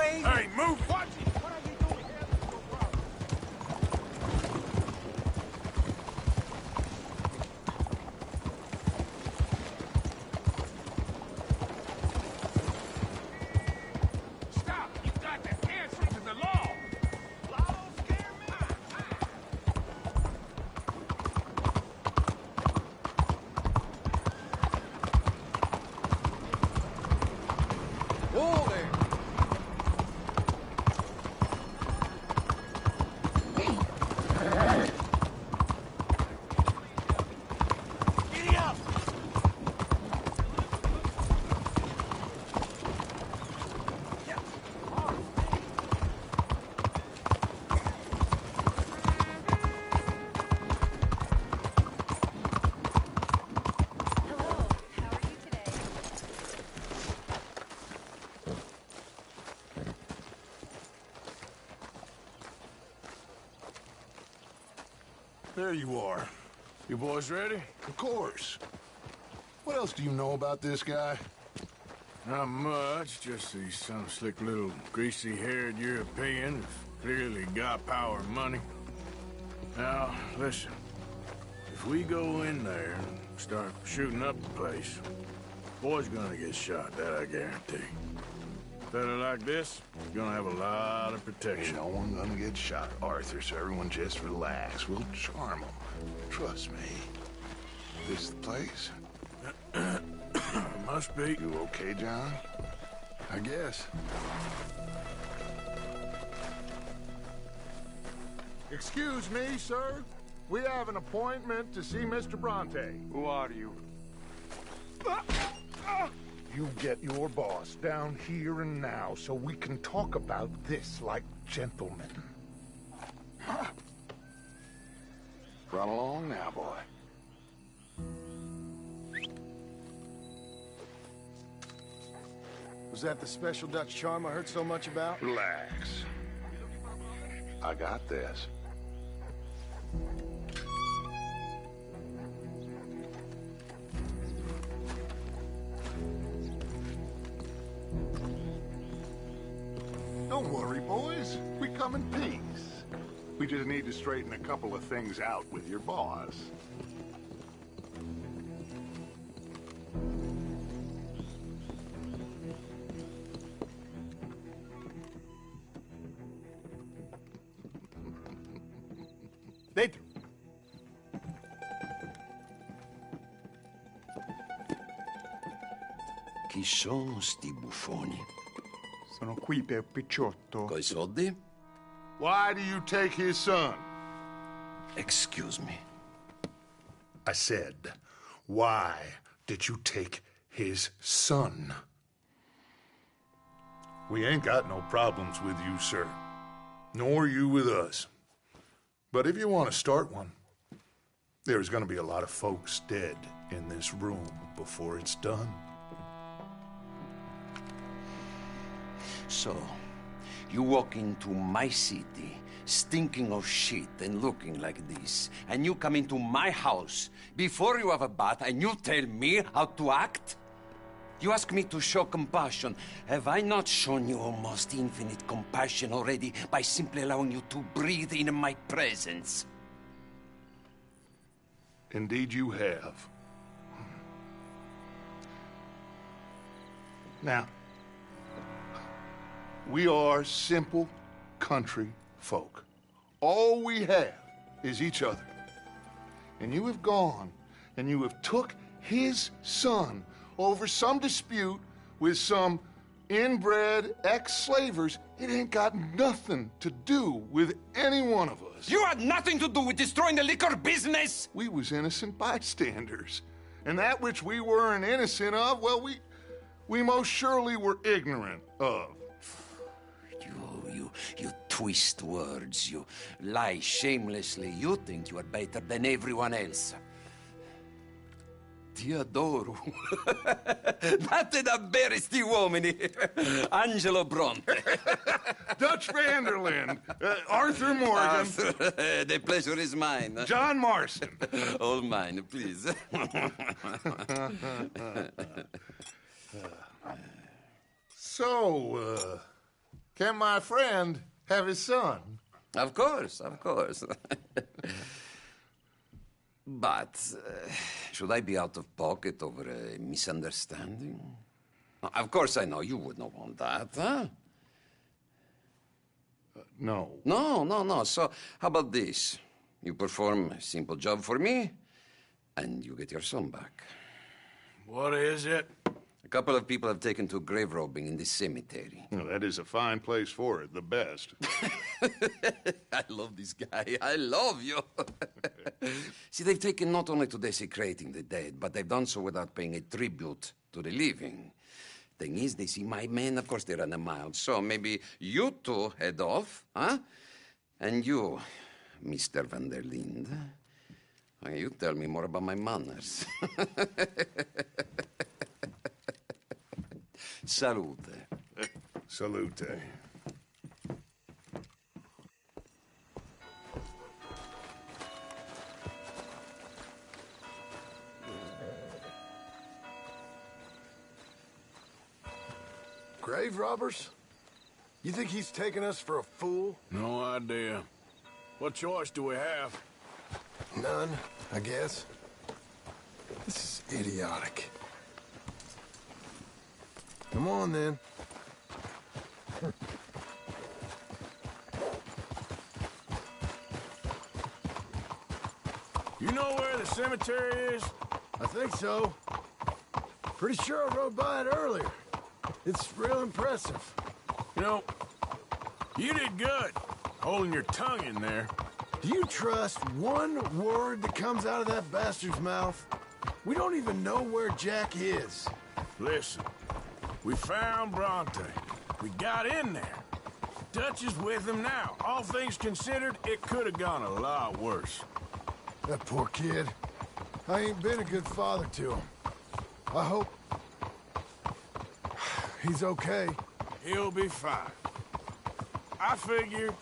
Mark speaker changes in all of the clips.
Speaker 1: crazy?
Speaker 2: Hey, move!
Speaker 1: Watch it! What are you doing? Stop! You got to answer to the law! Law don't scare me!
Speaker 3: Whoa there!
Speaker 1: Giddy up!
Speaker 4: Hello, how are you today?
Speaker 2: There you are. You boys ready?
Speaker 5: Of course. What else do you know about this guy?
Speaker 2: Not much, just he's some slick little greasy-haired European who's clearly got power and money. Now, listen. If we go in there and start shooting up the place, boy's gonna get shot, that I guarantee. Fella like this, gonna have a lot of
Speaker 5: Ain't
Speaker 2: protection.
Speaker 5: no one gonna get shot, Arthur, so everyone just relax. We'll charm them. Trust me. This is the place?
Speaker 2: Must be.
Speaker 5: You okay, John?
Speaker 2: I guess.
Speaker 6: Excuse me, sir. We have an appointment to see Mr. Bronte.
Speaker 1: Who are you?
Speaker 6: You get your boss down here and now so we can talk about this like gentlemen.
Speaker 5: Run along now, boy.
Speaker 3: Was that the special Dutch charm I heard so much about?
Speaker 5: Relax. I got this. Don't worry, boys. We come in peace. We just need to straighten a couple of things out with your boss.
Speaker 6: Dentro.
Speaker 7: Chi sono sti buffoni?
Speaker 1: Sono qui per Picciotto.
Speaker 7: Coi soldi?
Speaker 5: Why do you take his son?
Speaker 7: Excuse me.
Speaker 5: I said, why did you take his son? We ain't got no problems with you, sir. Nor you with us. But if you want to start one, there's gonna be a lot of folks dead in this room before it's done.
Speaker 7: So, you walk into my city, stinking of shit and looking like this, and you come into my house before you have a bath and you tell me how to act? You ask me to show compassion. Have I not shown you almost infinite compassion already by simply allowing you to breathe in my presence?
Speaker 5: Indeed you have. Now, we are simple country folk. All we have is each other. And you have gone and you have took his son over some dispute with some inbred ex-slavers. It ain't got nothing to do with any one of us.
Speaker 7: You had nothing to do with destroying the liquor business!
Speaker 5: We was innocent bystanders. And that which we weren't innocent of, well, we most surely were ignorant of.
Speaker 7: You twist words, you lie shamelessly, you think you are better than everyone else. Ti adoro. Date da bere sti uomini. Angelo Bronte.
Speaker 5: Dutch Vanderlyn, Arthur Morgan,
Speaker 7: The pleasure is mine.
Speaker 5: John Marston.
Speaker 7: All mine, please.
Speaker 5: So, Can my friend have his son?
Speaker 7: Of course, of course. But should I be out of pocket over a misunderstanding? Of course I know you would not want that, huh?
Speaker 5: No.
Speaker 7: No. So how about this? You perform a simple job for me, and you get your son back.
Speaker 2: What is it?
Speaker 7: A couple of people have taken to grave robbing in this cemetery.
Speaker 5: Well, that is a fine place for it, the best.
Speaker 7: I love this guy. I love you. See, they've taken not only to desecrating the dead, but they've done so without paying a tribute to the living. Thing is, they see my men, of course they run a mile. So maybe you two head off, huh? And you, Mr. Van der Linde, you tell me more about my manners. Salute.
Speaker 5: Salute.
Speaker 3: Grave robbers? You think he's taking us for a fool?
Speaker 2: No idea. What choice do we have?
Speaker 3: None, I guess. This is idiotic. Come on, then.
Speaker 2: You know where the cemetery is?
Speaker 3: I think so. Pretty sure I rode by it earlier. It's real impressive.
Speaker 2: You know, you did good, holding your tongue in there.
Speaker 3: Do you trust one word that comes out of that bastard's mouth? We don't even know where Jack is.
Speaker 2: Listen, we found Bronte. We got in there. Dutch is with him now. All things considered, it could have gone a lot worse.
Speaker 3: That poor kid. I ain't been a good father to him. I hope he's okay.
Speaker 2: He'll be fine. I figured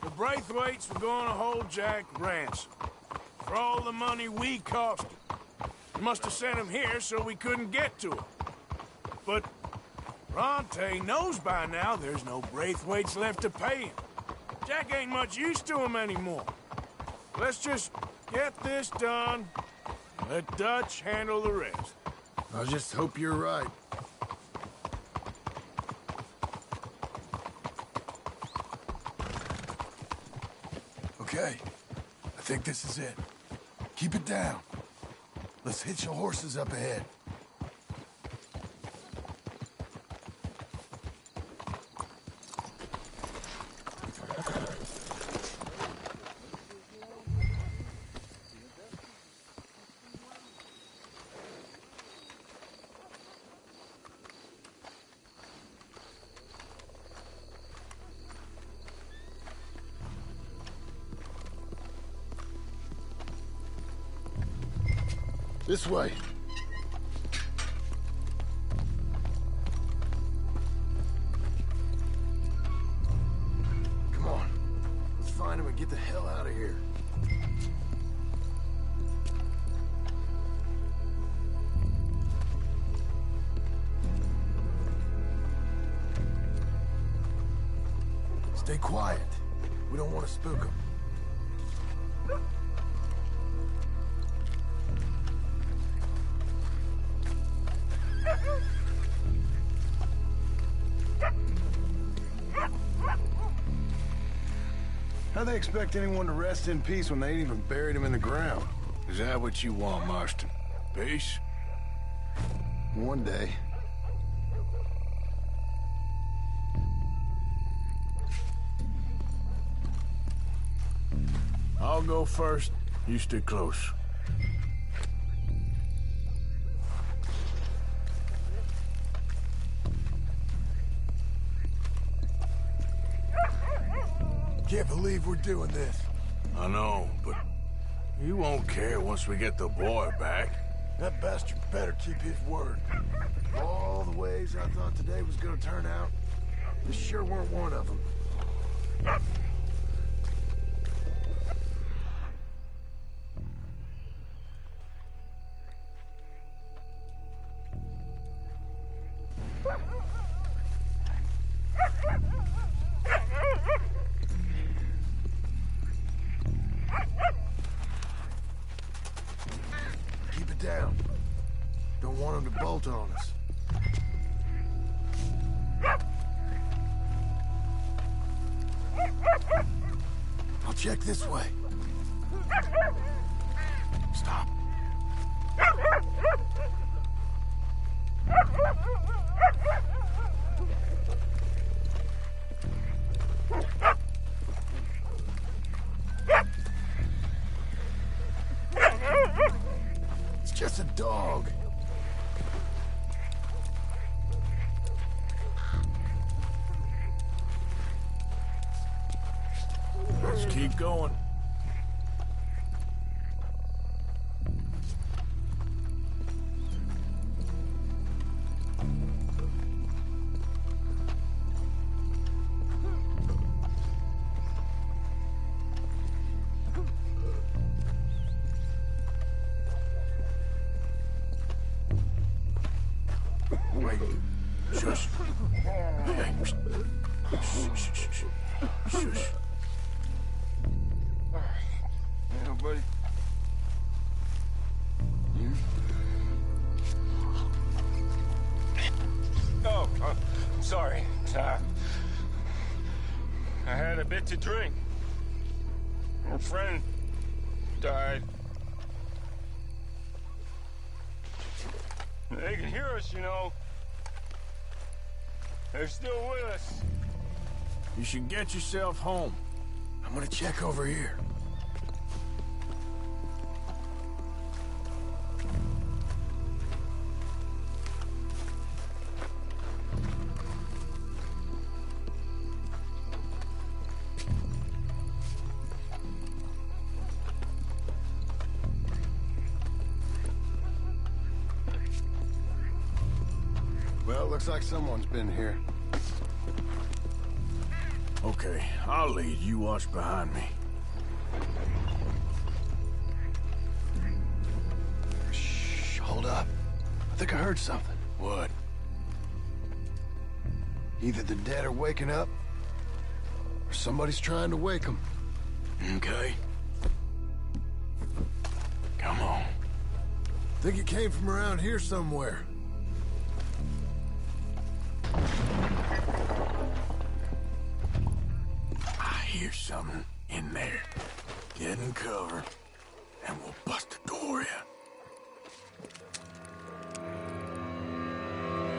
Speaker 2: the Braithwaites were going to hold Jack ransom for all the money we cost him. They must have sent him here so we couldn't get to him. But Bronte knows by now there's no Braithwaites left to pay him. Jack ain't much use to him anymore. Let's just get this done and let Dutch handle the rest.
Speaker 3: I just hope you're right. Okay, I think this is it. Keep it down. Let's hitch your horses up ahead. This way. Come on. Let's find him and get the hell out of here. Stay quiet. We don't want to spook him. How they expect anyone to rest in peace when they ain't even buried him in the ground?
Speaker 2: Is that what you want, Marston? Peace?
Speaker 3: One day.
Speaker 2: I'll go first. You stay close.
Speaker 3: Can't believe we're doing this.
Speaker 2: I know, but you won't care once we get the boy back.
Speaker 3: That bastard better keep his word. All the ways I thought today was gonna turn out, this sure weren't one of them. don't want them to bolt on us. I'll check this way. Stop. It's just a dog.
Speaker 2: Let's keep going. Wait. Shush. Hey. Shh, shh, shh, shh. Shush.
Speaker 1: Yeah, buddy. Oh, I'm sorry. I had a bit to drink. Our friend died. They can hear us, you know. They're still with us.
Speaker 2: You should get yourself home.
Speaker 3: I'm gonna check over here. Well, looks like someone's been here.
Speaker 2: Okay, I'll lead. You watch behind me.
Speaker 3: Shh, hold up. I think I heard something.
Speaker 2: What?
Speaker 3: Either the dead are waking up, or somebody's trying to wake them.
Speaker 2: Okay. Come on.
Speaker 3: Think it came from around here somewhere.
Speaker 2: I hear something in there. Get in cover, and we'll bust the door in.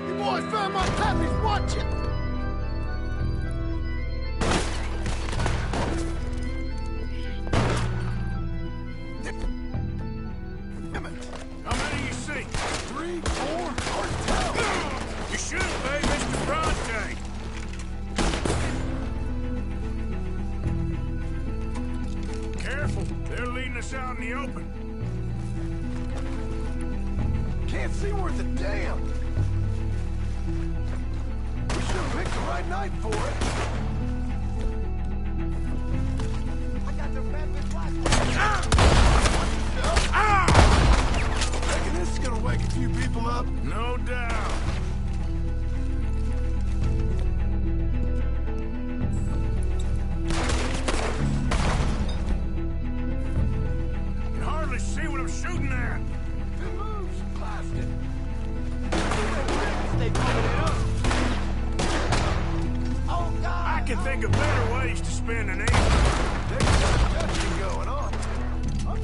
Speaker 3: You boys found my pappy's watching!
Speaker 2: How many you see?
Speaker 3: 3, 4, hard to tell.
Speaker 2: You should obey Mr. Bronte. Careful, they're leading us out in the open.
Speaker 3: Can't see worth a damn. We should have picked the right night for it. I got the rapid blast. Reckon this is gonna wake a few people up.
Speaker 2: No doubt. Can hardly see what I'm shooting at.
Speaker 3: If it moves, blast it. Stay coming it up. Oh, God!
Speaker 2: I can think of better ways to spend an evening.
Speaker 3: There's some touching going on. I'm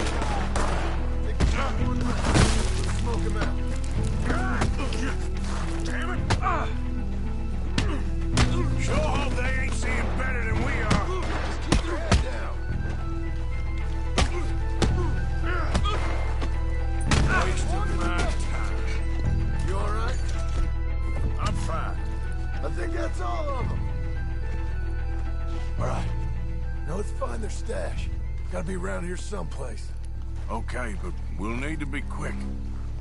Speaker 3: think it's not one left. Smoke him out.
Speaker 2: Damn it! Sure hope they ain't seeing better than we are.
Speaker 3: Just keep your head down.
Speaker 2: Wasting my time.
Speaker 3: You all right?
Speaker 2: I'm fine.
Speaker 3: I think that's all of them. All right. Now let's find their stash. Gotta be around here someplace.
Speaker 2: Okay, but we'll need to be quick.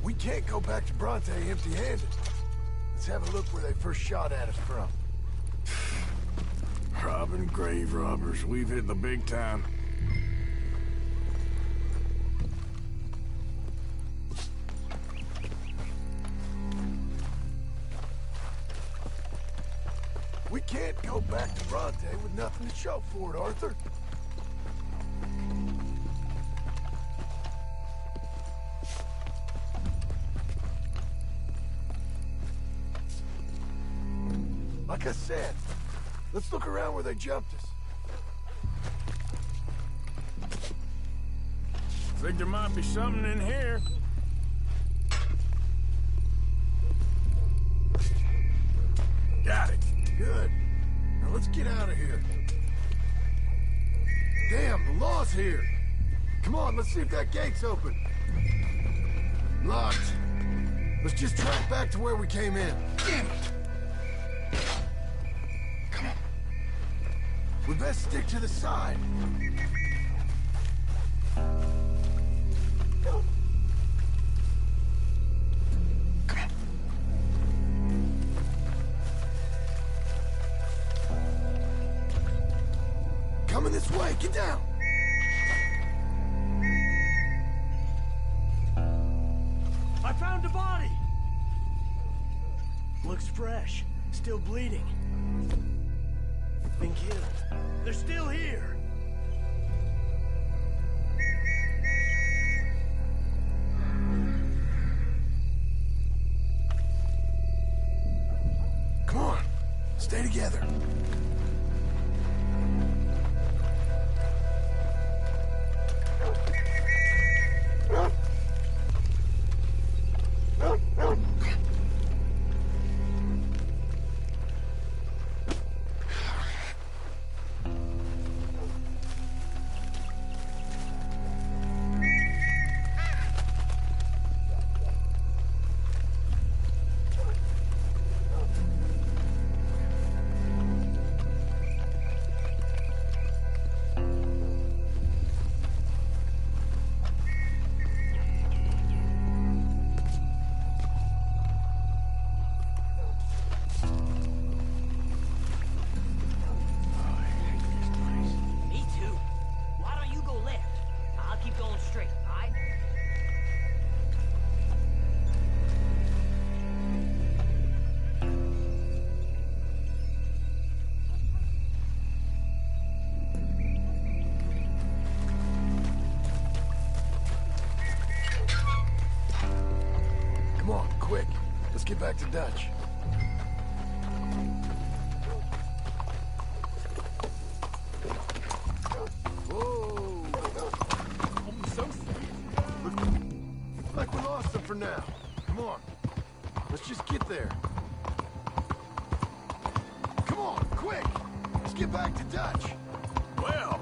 Speaker 3: We can't go back to Bronte empty-handed. Let's have a look where they first shot at us from.
Speaker 2: Robbing grave robbers. We've hit the big time.
Speaker 3: We can't go back to Bronte with nothing to show for it, Arthur. like I said, let's look around where they jumped us.
Speaker 2: Think there might be something in here. Got it.
Speaker 3: Good. Now let's get out of here. Damn, the law's here. Come on, let's see if that gate's open. Locked. Let's just track back to where we came in.
Speaker 5: Damn it! Come on.
Speaker 3: We best stick to the side. Coming this way, get down!
Speaker 8: I found a body! Looks fresh. Still bleeding. Been killed. They're still here!
Speaker 3: Come on, stay together.
Speaker 8: Me too. Why don't you go left? I'll keep going straight, alright?
Speaker 3: Come on, quick. Let's get back to Dutch. Whoa! Look like we lost them for now. Come on. Let's just get there. Come on, quick! Let's get back to Dutch.
Speaker 2: Well,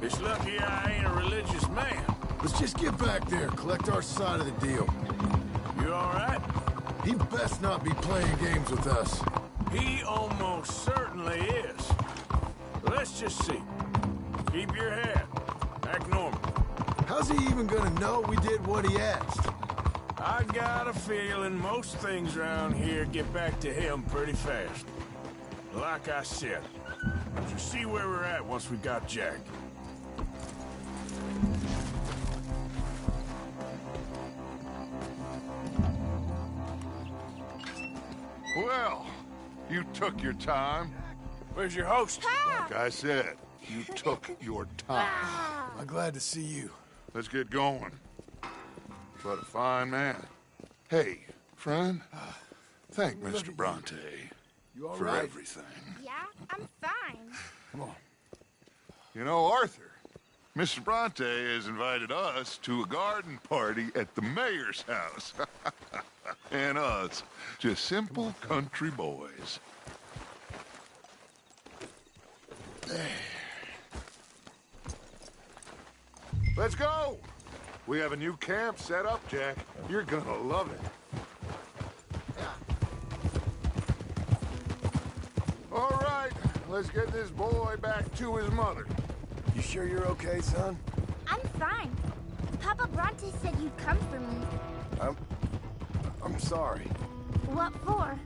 Speaker 2: it's lucky I ain't a religious man.
Speaker 3: Let's just get back there, collect our side of the deal.
Speaker 2: You all right?
Speaker 3: He best not be playing games with us.
Speaker 2: He almost certainly is. Let's just see. Keep your head. Act normal.
Speaker 3: How's he even gonna know we did what he asked?
Speaker 2: I got a feeling most things around here get back to him pretty fast. Like I said, just see where we're at once we got Jack.
Speaker 5: Well, you took your time.
Speaker 2: Where's your host?
Speaker 5: Like I said, you took your time.
Speaker 3: I'm glad to see you.
Speaker 5: Let's get going. What a fine man. Hey, friend, thank Mr. Bronte
Speaker 3: You all
Speaker 5: for
Speaker 3: right?
Speaker 5: everything.
Speaker 4: Yeah, I'm fine.
Speaker 3: Come on.
Speaker 5: You know, Arthur, Mr. Bronte has invited us to a garden party at the mayor's house. And us, just simple country boys. Let's go! We have a new camp set up, Jack. You're gonna love it. All right, let's get this boy back to his mother.
Speaker 3: You sure you're okay, son?
Speaker 4: I'm fine. Papa Bronte said you'd come for me.
Speaker 3: I'm sorry.
Speaker 4: What for?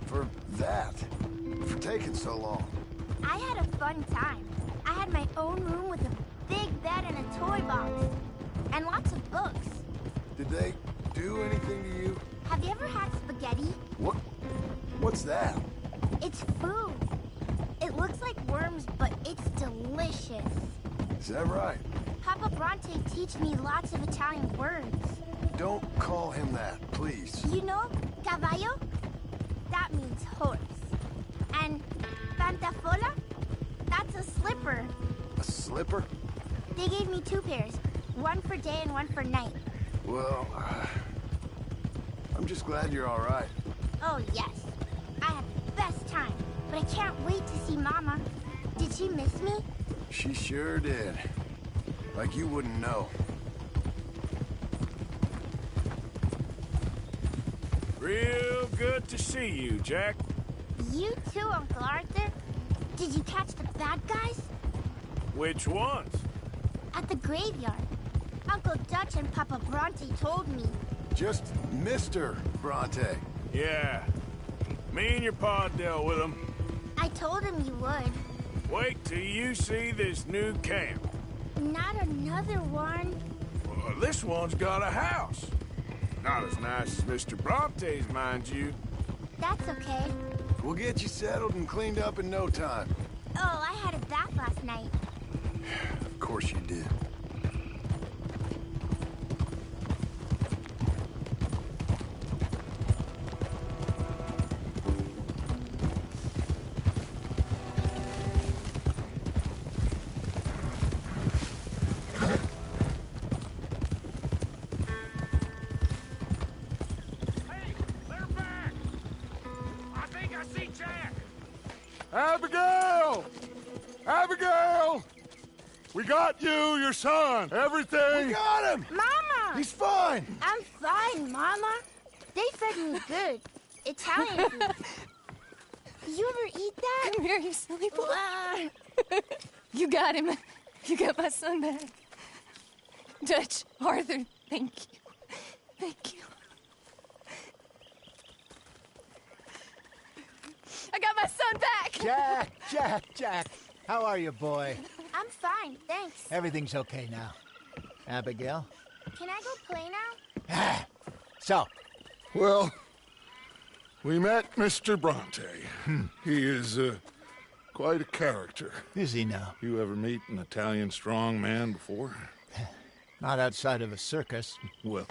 Speaker 3: For that. For taking so long.
Speaker 4: I had a fun time. I had my own room with a big bed and a toy box. And lots of books.
Speaker 3: Did they do anything to you?
Speaker 4: Have you ever had spaghetti?
Speaker 3: What's that?
Speaker 4: It's food. It looks like worms, but it's delicious.
Speaker 3: Is that right?
Speaker 4: Papa Bronte teach me lots of Italian words.
Speaker 3: Don't call him that, please.
Speaker 4: You know, caballo? That means horse. And pantafola? That's a slipper.
Speaker 3: A slipper?
Speaker 4: They gave me 2 pairs. One for day and one for night.
Speaker 3: Well, I'm just glad you're all right.
Speaker 4: Oh, yes. I had the best time. But I can't wait to see Mama. Did she miss me?
Speaker 3: She sure did. Like you wouldn't know.
Speaker 2: Real good to see you, Jack.
Speaker 4: You too, Uncle Arthur. Did you catch the bad guys?
Speaker 2: Which ones?
Speaker 4: At the graveyard. Uncle Dutch and Papa Bronte told me.
Speaker 3: Just Mr. Bronte.
Speaker 2: Yeah. Me and your pa dealt with them.
Speaker 4: I told him you would.
Speaker 2: Wait till you see this new camp.
Speaker 4: Not another one.
Speaker 2: Well, this one's got a house. Not as nice as Mr. Bronte's, mind you.
Speaker 4: That's okay.
Speaker 3: We'll get you settled and cleaned up in no time.
Speaker 4: Oh, I had a bath last night.
Speaker 3: Of course you did.
Speaker 6: Abigail! Abigail! We got you, your son, everything!
Speaker 3: We got him!
Speaker 4: Mama!
Speaker 3: He's fine!
Speaker 4: I'm fine, Mama. They fed me good. Italian food. Did you ever eat that?
Speaker 9: Come here, you silly boy. You got him. You got my son back. Dutch, Arthur, thank you. Thank you. I got my son back!
Speaker 10: Jack. How are you, boy?
Speaker 4: I'm fine, thanks.
Speaker 10: Everything's okay now. Abigail?
Speaker 4: Can I go play now?
Speaker 10: So,
Speaker 5: Well, we met Mr. Bronte. He is quite a character.
Speaker 10: is he now?
Speaker 5: You ever meet an Italian strong man before?
Speaker 10: Not outside of a circus.
Speaker 5: Well,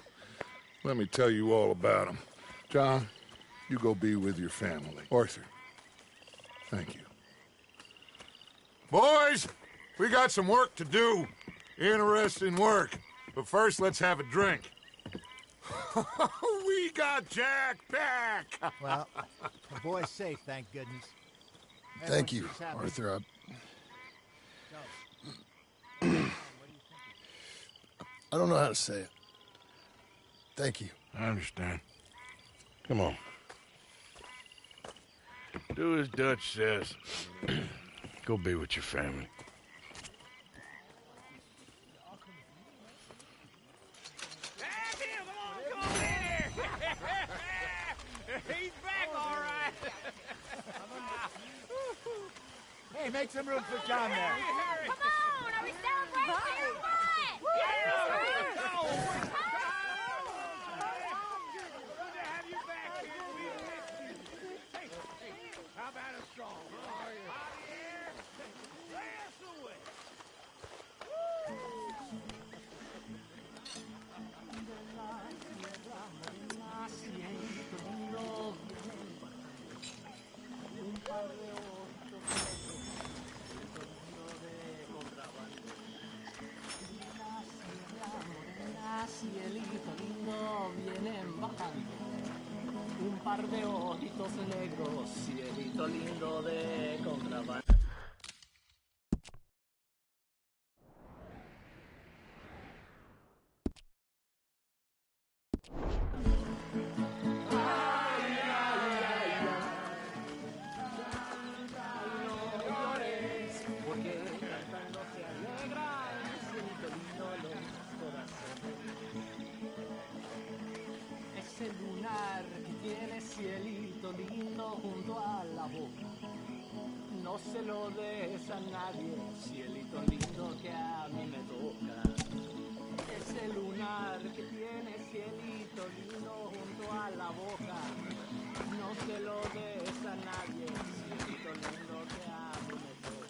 Speaker 5: let me tell you all about him. John, you go be with your family. Arthur, thank you.
Speaker 6: Boys, we got some work to do. Interesting work. But first, let's have a drink. We got Jack back!
Speaker 10: Well, the boy's safe, thank goodness.
Speaker 3: Thank you,
Speaker 10: Everyone's happy.
Speaker 3: Arthur. I don't know how to say it. Thank you.
Speaker 2: I understand.
Speaker 3: Come on.
Speaker 2: Do as Dutch says. Go be with your family.
Speaker 1: He's back, all right.
Speaker 10: Hey, make some room for John there.
Speaker 4: Come on, are we celebrating or what?
Speaker 1: How about a strong?
Speaker 8: Cielito lindo, vienen bajando. Un par de ojitos negros, cielito lindo de contrabando. Ese lunar que tiene cielito lindo junto a la boca. No se lo des a nadie, cielito lindo que a mí me toca. Ese lunar que tiene cielito lindo junto a la boca. No se lo des a nadie, cielito lindo que a mí me toca.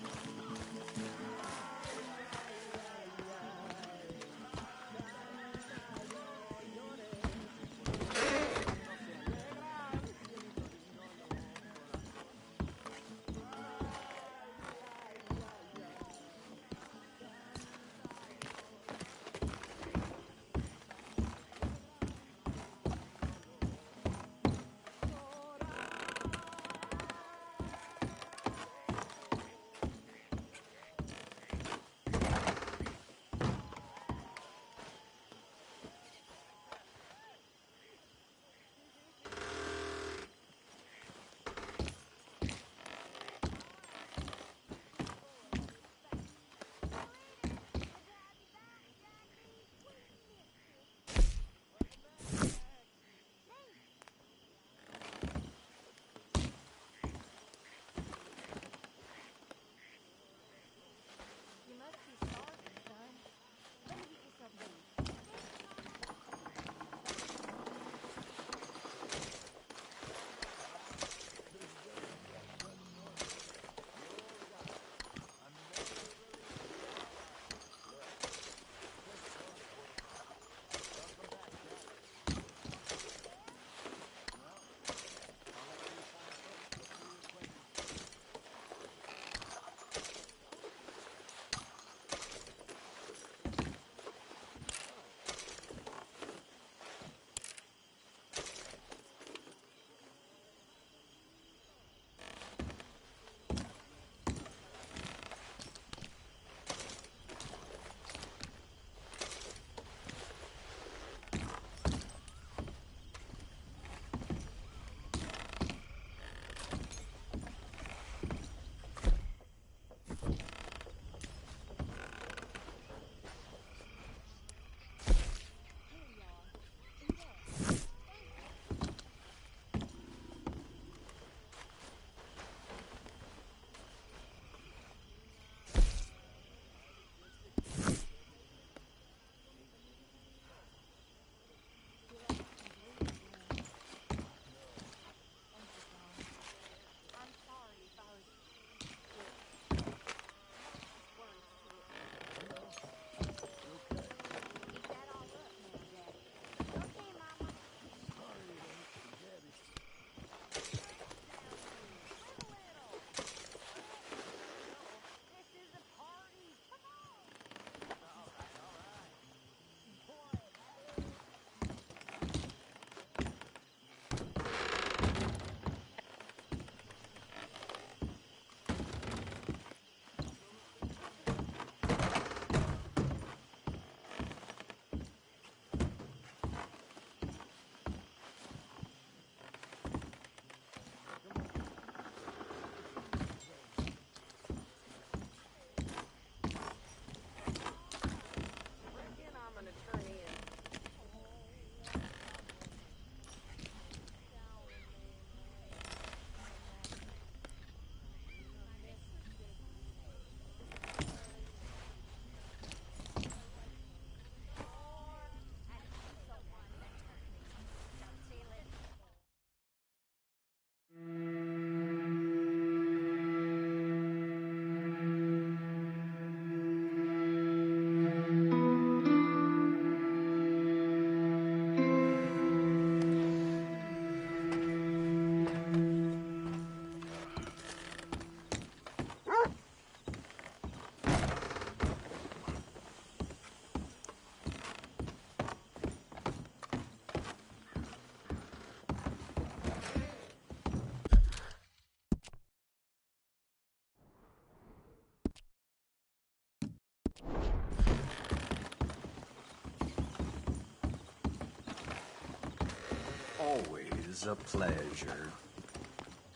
Speaker 7: Always a pleasure.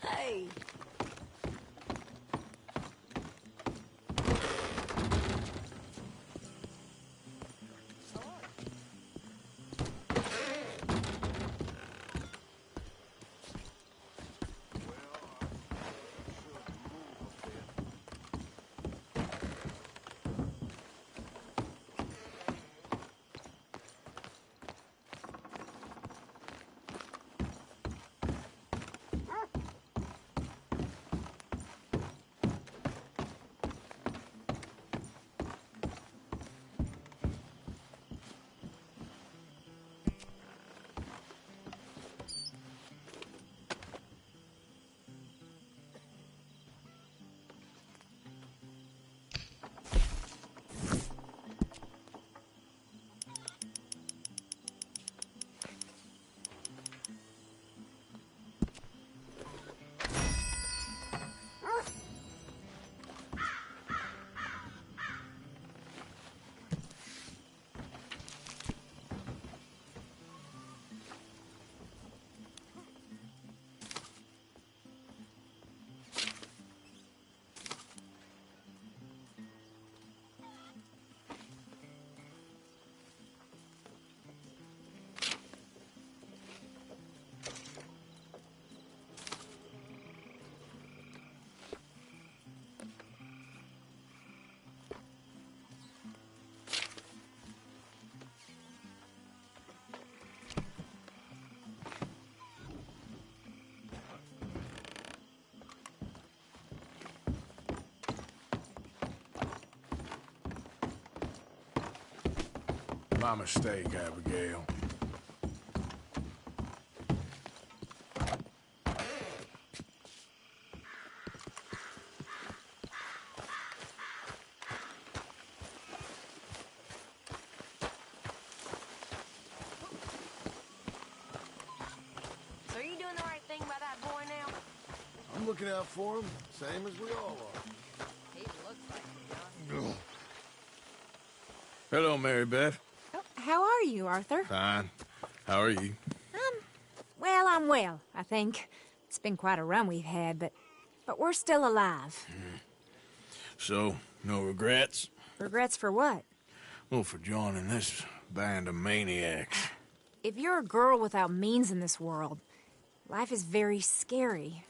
Speaker 11: Hey!
Speaker 2: My mistake, Abigail.
Speaker 11: So are you doing the right thing by that boy now?
Speaker 3: I'm looking out for him, same as we all are.
Speaker 11: He looks like it, John.
Speaker 2: Hello, Mary Beth.
Speaker 12: Oh, how are you, Arthur?
Speaker 2: Fine. How are you?
Speaker 12: Well, I'm well, I think. It's been quite a run we've had, but we're still alive.
Speaker 2: So, no regrets?
Speaker 12: Regrets for what?
Speaker 2: Well, for joining this band of maniacs.
Speaker 12: If you're a girl without means in this world, life is very scary.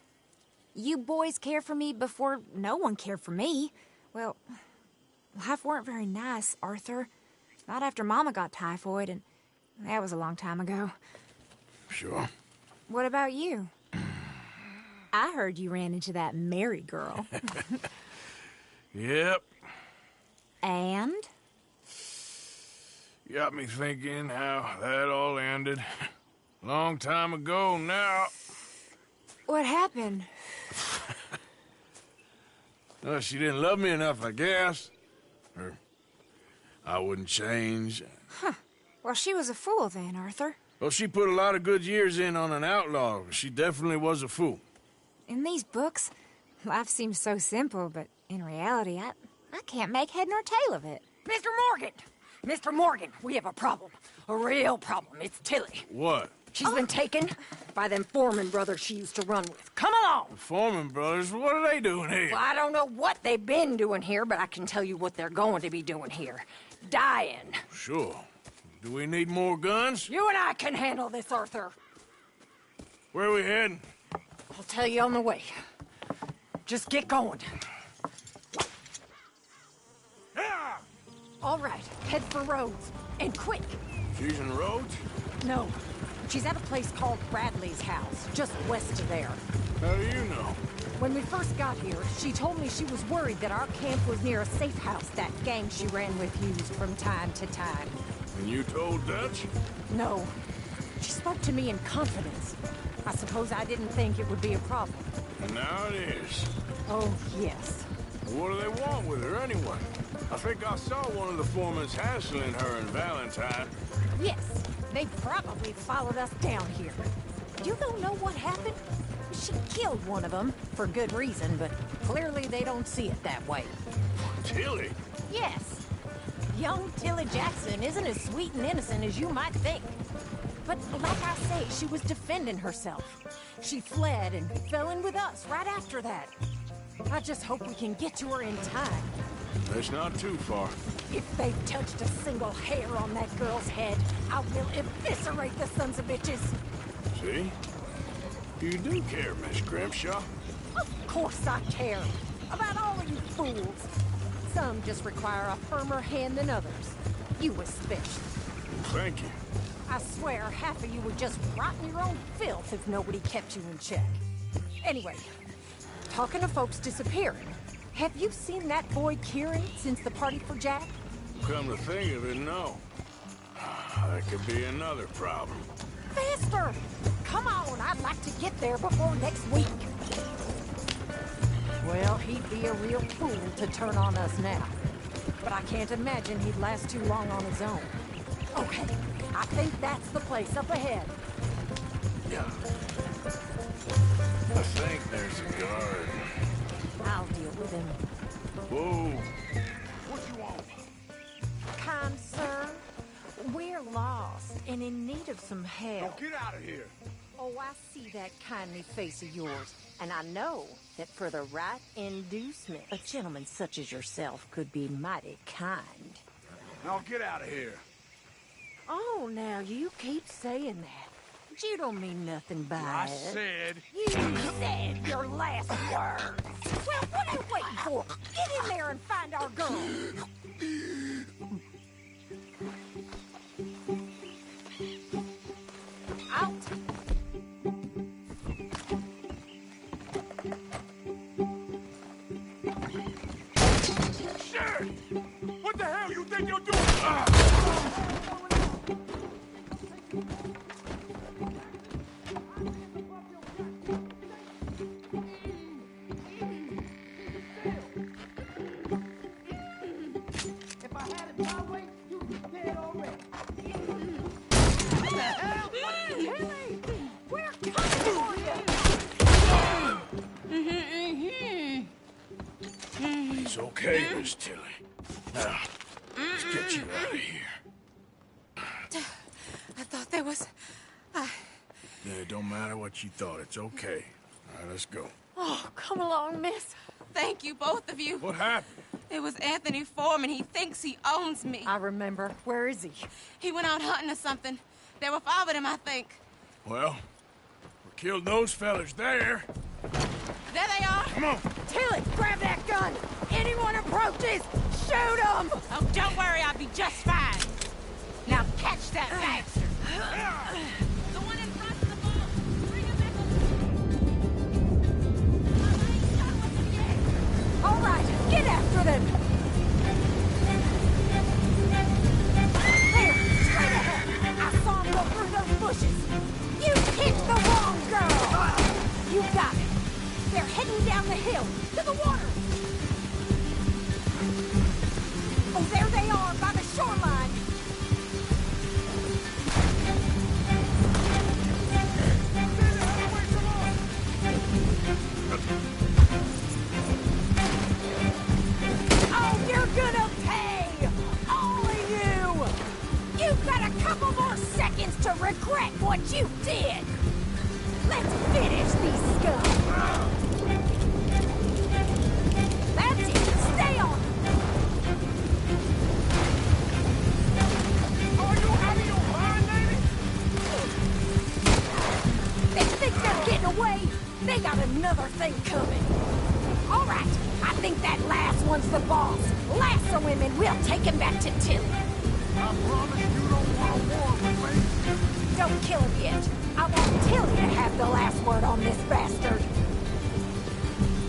Speaker 12: You boys cared for me before no one cared for me. Well, life weren't very nice, Arthur. Not after Mama got typhoid, and that was a long time ago.
Speaker 2: Sure.
Speaker 12: What about you? I heard you ran into that Mary girl.
Speaker 2: Yep.
Speaker 12: And?
Speaker 2: Got me thinking how that all ended. Long time ago now.
Speaker 12: What happened?
Speaker 2: Well, she didn't love me enough, I guess. Or I wouldn't change.
Speaker 12: Huh. Well, she was a fool then, Arthur.
Speaker 2: Well, she put a lot of good years in on an outlaw. She definitely was a fool.
Speaker 12: In these books, life seems so simple, but in reality, I can't make head nor tail of it.
Speaker 11: Mr. Morgan! Mr. Morgan, we have a problem. A real problem. It's Tilly.
Speaker 2: What?
Speaker 11: She's been taken by them Foreman brothers she used to run with. Come along!
Speaker 2: The Foreman brothers? What are they doing here?
Speaker 11: Well, I don't know what they've been doing here, but I can tell you what they're going to be doing here. Dying.
Speaker 2: Sure. Do we need more guns?
Speaker 11: You and I can handle this, Arthur.
Speaker 2: Where are we heading?
Speaker 11: I'll tell you on the way. Just get going.
Speaker 2: Yeah!
Speaker 11: All right, head for Rhodes. And quick.
Speaker 2: She's in Rhodes?
Speaker 11: No. She's at a place called Bradley's house, just west of there.
Speaker 2: How do you know?
Speaker 11: When we first got here, she told me she was worried that our camp was near a safe house that gang she ran with used from time to time.
Speaker 2: And you told Dutch?
Speaker 11: No. She spoke to me in confidence. I suppose I didn't think it would be a problem.
Speaker 2: And now it is.
Speaker 11: Oh, yes.
Speaker 2: What do they want with her anyway? I think I saw one of the foremans hassling her and Valentine.
Speaker 11: Yes. They probably followed us down here. You don't know what happened? She killed one of them, for good reason, but clearly they don't see it that way.
Speaker 2: Tilly?
Speaker 11: Yes. Young Tilly Jackson isn't as sweet and innocent as you might think. But like I say, she was defending herself. She fled and fell in with us right after that. I just hope we can get to her in time.
Speaker 2: It's not too far.
Speaker 11: If they've touched a single hair on that girl's head, I will eviscerate the sons of bitches.
Speaker 2: See? You do care, Miss Grimshaw.
Speaker 11: Of course I care. About all of you fools. Some just require a firmer hand than others. You especially.
Speaker 2: Thank you.
Speaker 11: I swear half of you would just rot in your own filth if nobody kept you in check. Anyway, talking of folks disappearing, have you seen that boy Kieran since the party for Jack?
Speaker 2: Come to think of it, no. That could be another problem.
Speaker 11: Faster! Come on, I'd like to get there before next week. Well, he'd be a real fool to turn on us now. But I can't imagine he'd last too long on his own. Okay, I think that's the place up ahead.
Speaker 2: Yeah. I think there's a guard.
Speaker 11: I'll deal with him.
Speaker 2: Whoa.
Speaker 3: What you want?
Speaker 11: Kind sir, we're lost and in need of some help.
Speaker 3: Now get out of here.
Speaker 11: Oh, I see that kindly face of yours, and I know that for the right inducement, a gentleman such as yourself could be mighty kind.
Speaker 3: Now get out of here.
Speaker 11: Oh, now you keep saying that. But you don't mean nothing by
Speaker 3: I
Speaker 11: it.
Speaker 3: said...
Speaker 11: You said your last words. Well, what are you waiting for? Get in there and find our girl. Out.
Speaker 3: Shit! What the hell you think you're doing?
Speaker 8: If I had it my way, you'd be dead already.
Speaker 11: What the hell? Tilly! We're coming for you!
Speaker 2: It's okay, Miss Tilly. Now, let's get you out of here.
Speaker 9: I thought there was...
Speaker 2: Yeah, it don't matter what you thought. It's okay. All right, let's go.
Speaker 9: Oh, come along, miss. Thank you, both of you.
Speaker 2: What happened?
Speaker 9: It was Anthony Foreman. He thinks he owns me.
Speaker 11: I remember. Where is he?
Speaker 9: He went out hunting or something. There were 5 of them, I think.
Speaker 2: Well, we killed those fellas there.
Speaker 9: There they are.
Speaker 2: Come on.
Speaker 11: Tilly, grab that gun! Anyone approaches, shoot them!
Speaker 9: Oh, don't worry, I'll be just fine. Now catch that bastard. The one in front of the boat. Bring him back up.
Speaker 11: All right, get after them! There, straight ahead! I saw him go through those bushes! You picked the wrong girl! You got it! They're heading down the hill, to the water! Oh, there they are, by the shoreline! Oh, you're gonna pay! All of you! You've got a couple more seconds to regret what you did! Let's finish these scum! That's it! Stay on!
Speaker 3: Are you out of your mind, lady?
Speaker 11: They think they're getting away? They got another thing coming. All right, I think that last one's the boss. Lasso him and we'll take him back to Tilly.
Speaker 3: I promise you don't want a war with me.
Speaker 11: Don't kill him yet. I want Tilly to have the last word on this bastard.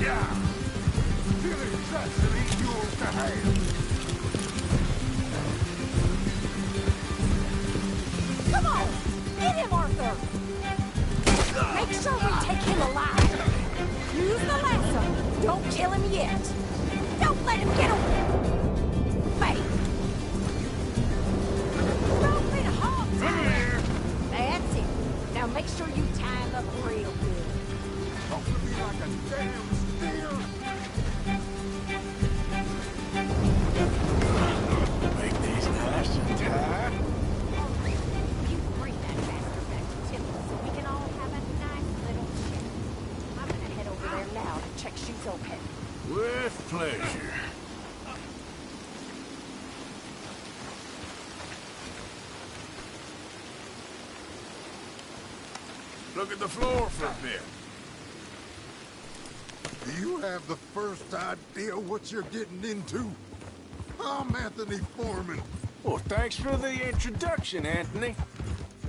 Speaker 3: Yeah. Tilly Jackson ain't yours to have.
Speaker 11: Come on! Get him, Arthur! Make sure we take him alive. Use the lasso. Don't kill him yet. Don't let him get away. Wait. Rope and hog time. That's it. Now make sure you tie him up real good.
Speaker 3: Talk to me like a damn steer.
Speaker 2: Make these nice and tight.
Speaker 11: You bring that bastard
Speaker 2: Look at the floor for a bit.
Speaker 3: Do you have the first idea what you're getting into? I'm Anthony Foreman.
Speaker 2: Well, thanks for the introduction, Anthony.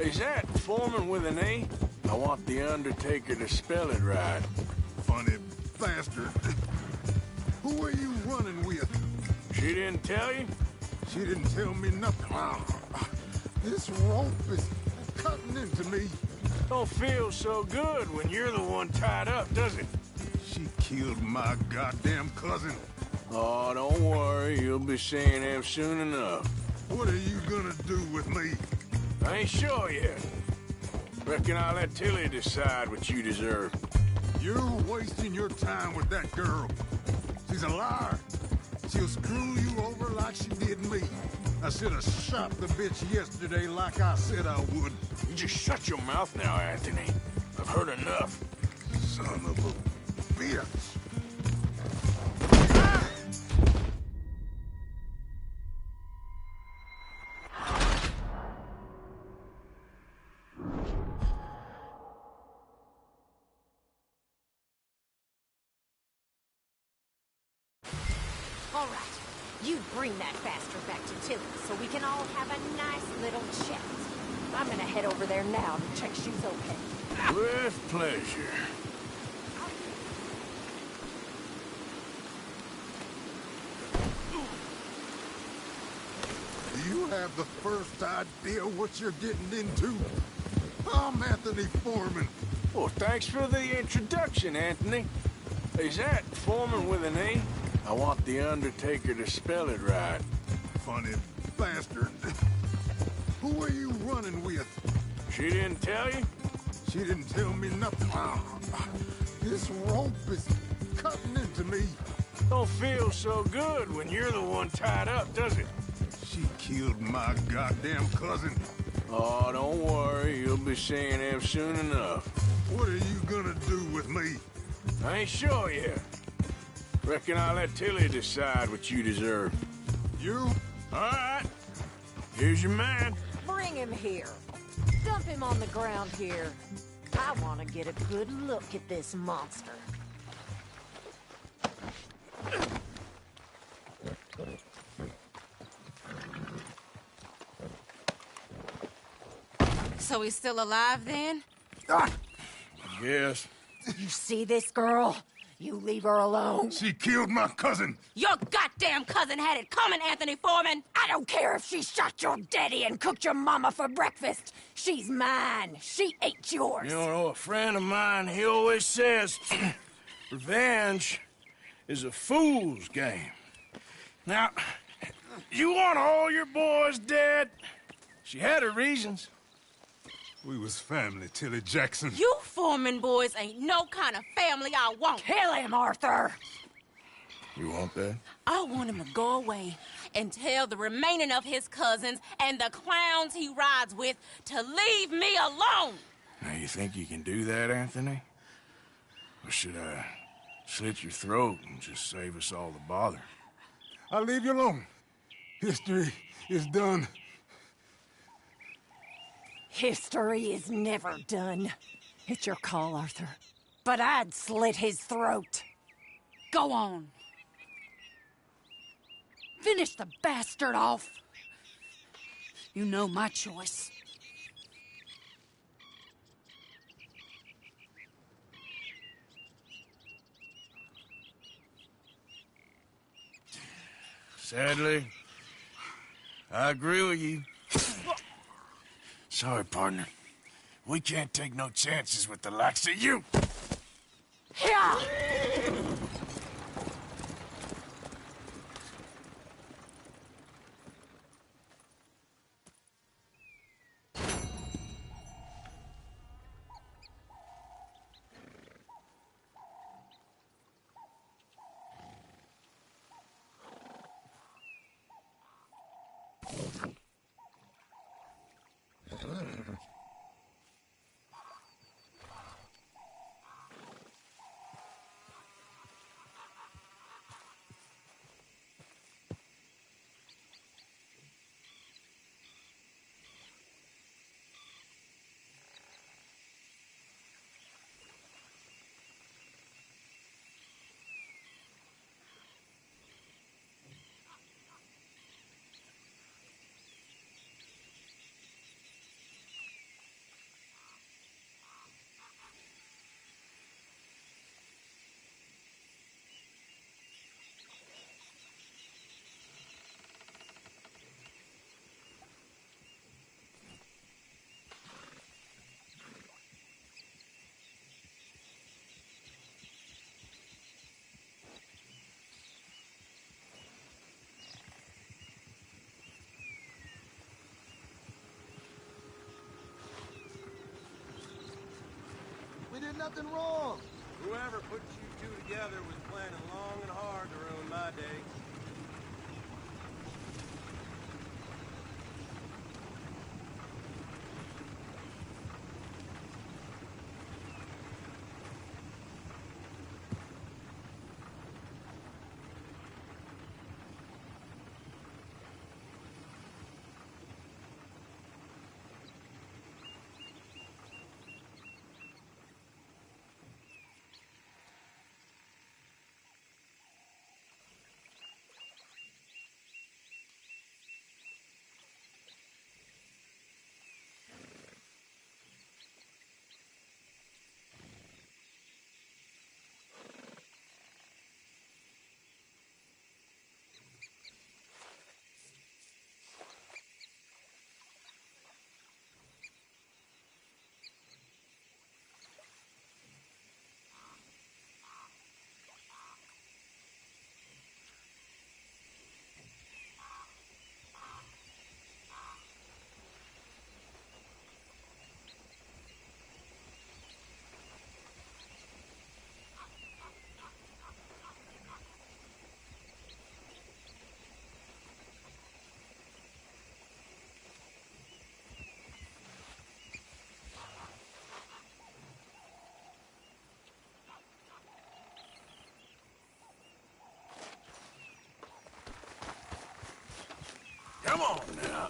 Speaker 2: Is that Foreman with an A? I want the Undertaker to spell it right.
Speaker 3: Funny bastard. Who are you running with?
Speaker 2: She didn't tell you?
Speaker 3: She didn't tell me nothing. This rope is cutting into me.
Speaker 2: Don't feel so good when you're the one tied up, does it?
Speaker 3: She killed my goddamn cousin.
Speaker 2: Oh, don't worry. You'll be seeing him soon enough.
Speaker 3: What are you gonna do with me?
Speaker 2: I ain't sure yet. Reckon I'll let Tilly decide what you deserve.
Speaker 3: You're wasting your time with that girl. She's a liar. She'll screw you over like she did me. I should have shot the bitch yesterday like I said I would.
Speaker 2: You just shut your mouth now, Anthony. I've heard enough.
Speaker 3: Son of a bitch.
Speaker 11: All right, you bring that bastard back to Tilly so we can all have a nice little chat. I'm gonna head over there now to check she's okay.
Speaker 2: With pleasure.
Speaker 3: Do you have the first idea what you're getting into? I'm Anthony Foreman.
Speaker 2: Well, thanks for the introduction, Anthony. Is that Foreman with an A? I want the Undertaker to spell it right.
Speaker 3: Funny bastard. Who are you running with?
Speaker 2: She didn't tell you?
Speaker 3: She didn't tell me nothing. This rope is cutting into me.
Speaker 2: Don't feel so good when you're the one tied up, does it?
Speaker 3: She killed my goddamn cousin.
Speaker 2: Oh, don't worry. You'll be seeing him soon enough.
Speaker 3: What are you gonna do with me?
Speaker 2: I ain't sure yet. Reckon I'll let Tilly decide what you deserve.
Speaker 3: You?
Speaker 2: All right. Here's your man.
Speaker 11: Bring him here. Dump him on the ground here. I want to get a good look at this monster.
Speaker 13: So he's still alive then?
Speaker 2: Yes.
Speaker 11: You see this girl? You leave her alone.
Speaker 3: She killed my cousin.
Speaker 13: Your goddamn cousin had it coming, Anthony Foreman!
Speaker 11: I don't care if she shot your daddy and cooked your mama for breakfast. She's mine. She ate yours.
Speaker 2: You know, a friend of mine, he always says, revenge is a fool's game. Now, you want all your boys dead? She had her reasons.
Speaker 3: We was family, Tilly Jackson.
Speaker 13: You Foreman boys ain't no kind of family I want.
Speaker 11: Kill him, Arthur!
Speaker 2: You want that?
Speaker 13: I want him to go away and tell the remaining of his cousins and the clowns he rides with to leave me alone.
Speaker 2: Now, you think you can do that, Anthony? Or should I slit your throat and just save us all the bother?
Speaker 3: I'll leave you alone. History is done.
Speaker 11: History is never done. It's your call, Arthur. But I'd slit his throat.
Speaker 13: Go on. Finish the bastard off. You know my choice.
Speaker 2: Sadly, I agree with you. Sorry, partner. We can't take no chances with the likes of you.
Speaker 11: Yeah!
Speaker 14: nothing wrong.
Speaker 15: Whoever put you two together was planning long and hard to ruin my day.
Speaker 2: Come on now.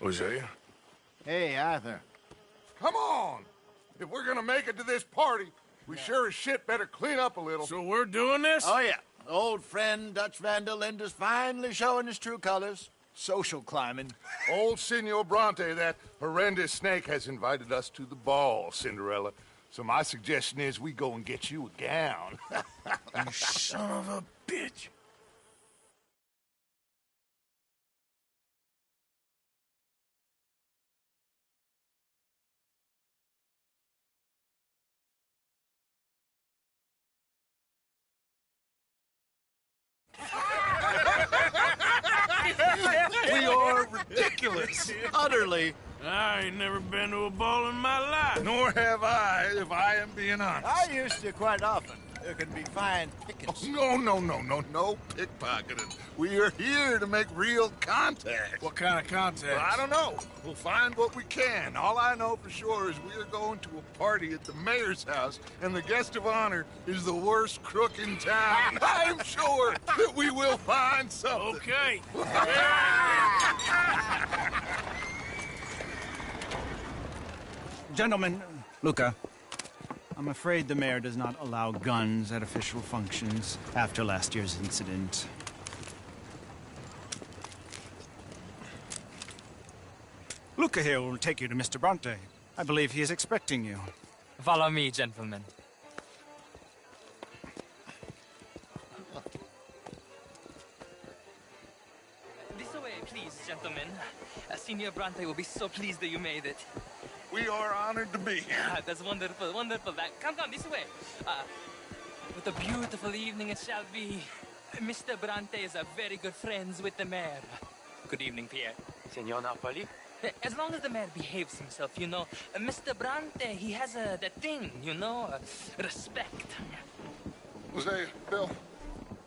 Speaker 2: Hosea?
Speaker 10: Hey, Arthur.
Speaker 6: Come on! If we're gonna make it to this party, we sure as shit better clean up a little.
Speaker 2: So we're doing this?
Speaker 10: Oh, yeah. Old friend Dutch Van der Linde's finally showing his true colors. Social climbing.
Speaker 6: Old Senor Bronte, that horrendous snake, has invited us to the ball, Cinderella. So my suggestion is we go and get you a gown.
Speaker 2: You son of a bitch.
Speaker 10: We are ridiculous. Utterly.
Speaker 2: I ain't never been to a ball in my life.
Speaker 6: Nor have I, if I am being honest.
Speaker 10: I used to quite often. There can be fine pickings.
Speaker 6: Oh, no pickpocketing. We are here to make real contact.
Speaker 2: What kind of contact?
Speaker 6: Well, I don't know. We'll find what we can. All I know for sure is we are going to a party at the mayor's house, and the guest of honor is the worst crook in town. I'm sure that we will find something.
Speaker 2: Okay.
Speaker 16: Gentlemen, Luca,
Speaker 14: I'm afraid the mayor does not allow guns at official functions after last year's incident. Luca here will take you to Mr. Bronte. I believe he is expecting you.
Speaker 16: Follow me, gentlemen. This way, please, gentlemen. Senior Bronte will be so pleased that you made it.
Speaker 6: We are honored to be here.
Speaker 16: That's wonderful, wonderful. Come, this way. What a beautiful evening it shall be. Mr. Bronte is very good friends with the mayor. Good evening, Pierre.
Speaker 17: Signor Napoli?
Speaker 16: As long as the mayor behaves himself, you know. Mr. Bronte, he has that thing, you know, respect.
Speaker 6: Jose, Bill,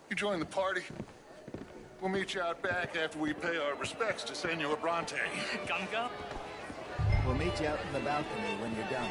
Speaker 6: you join the party. We'll meet you out back after we pay our respects to Senor Bronte.
Speaker 16: Come.
Speaker 10: We'll meet you out in the balcony when you're done.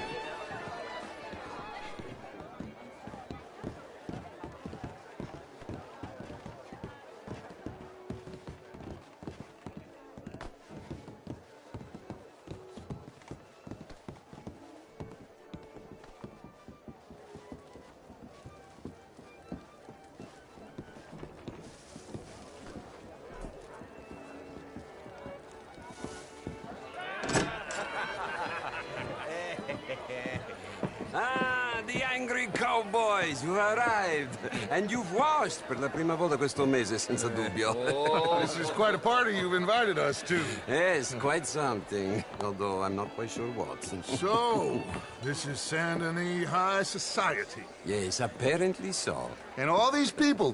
Speaker 7: The angry cowboys, you arrived. And you've washed per la prima volta questo mese, senza dubbio.
Speaker 6: Oh, this is quite a party you've invited us to.
Speaker 7: Yes, quite something. Although I'm not quite sure what.
Speaker 6: So, this is Saint Denis High Society.
Speaker 7: Yes, apparently so.
Speaker 6: And all these people,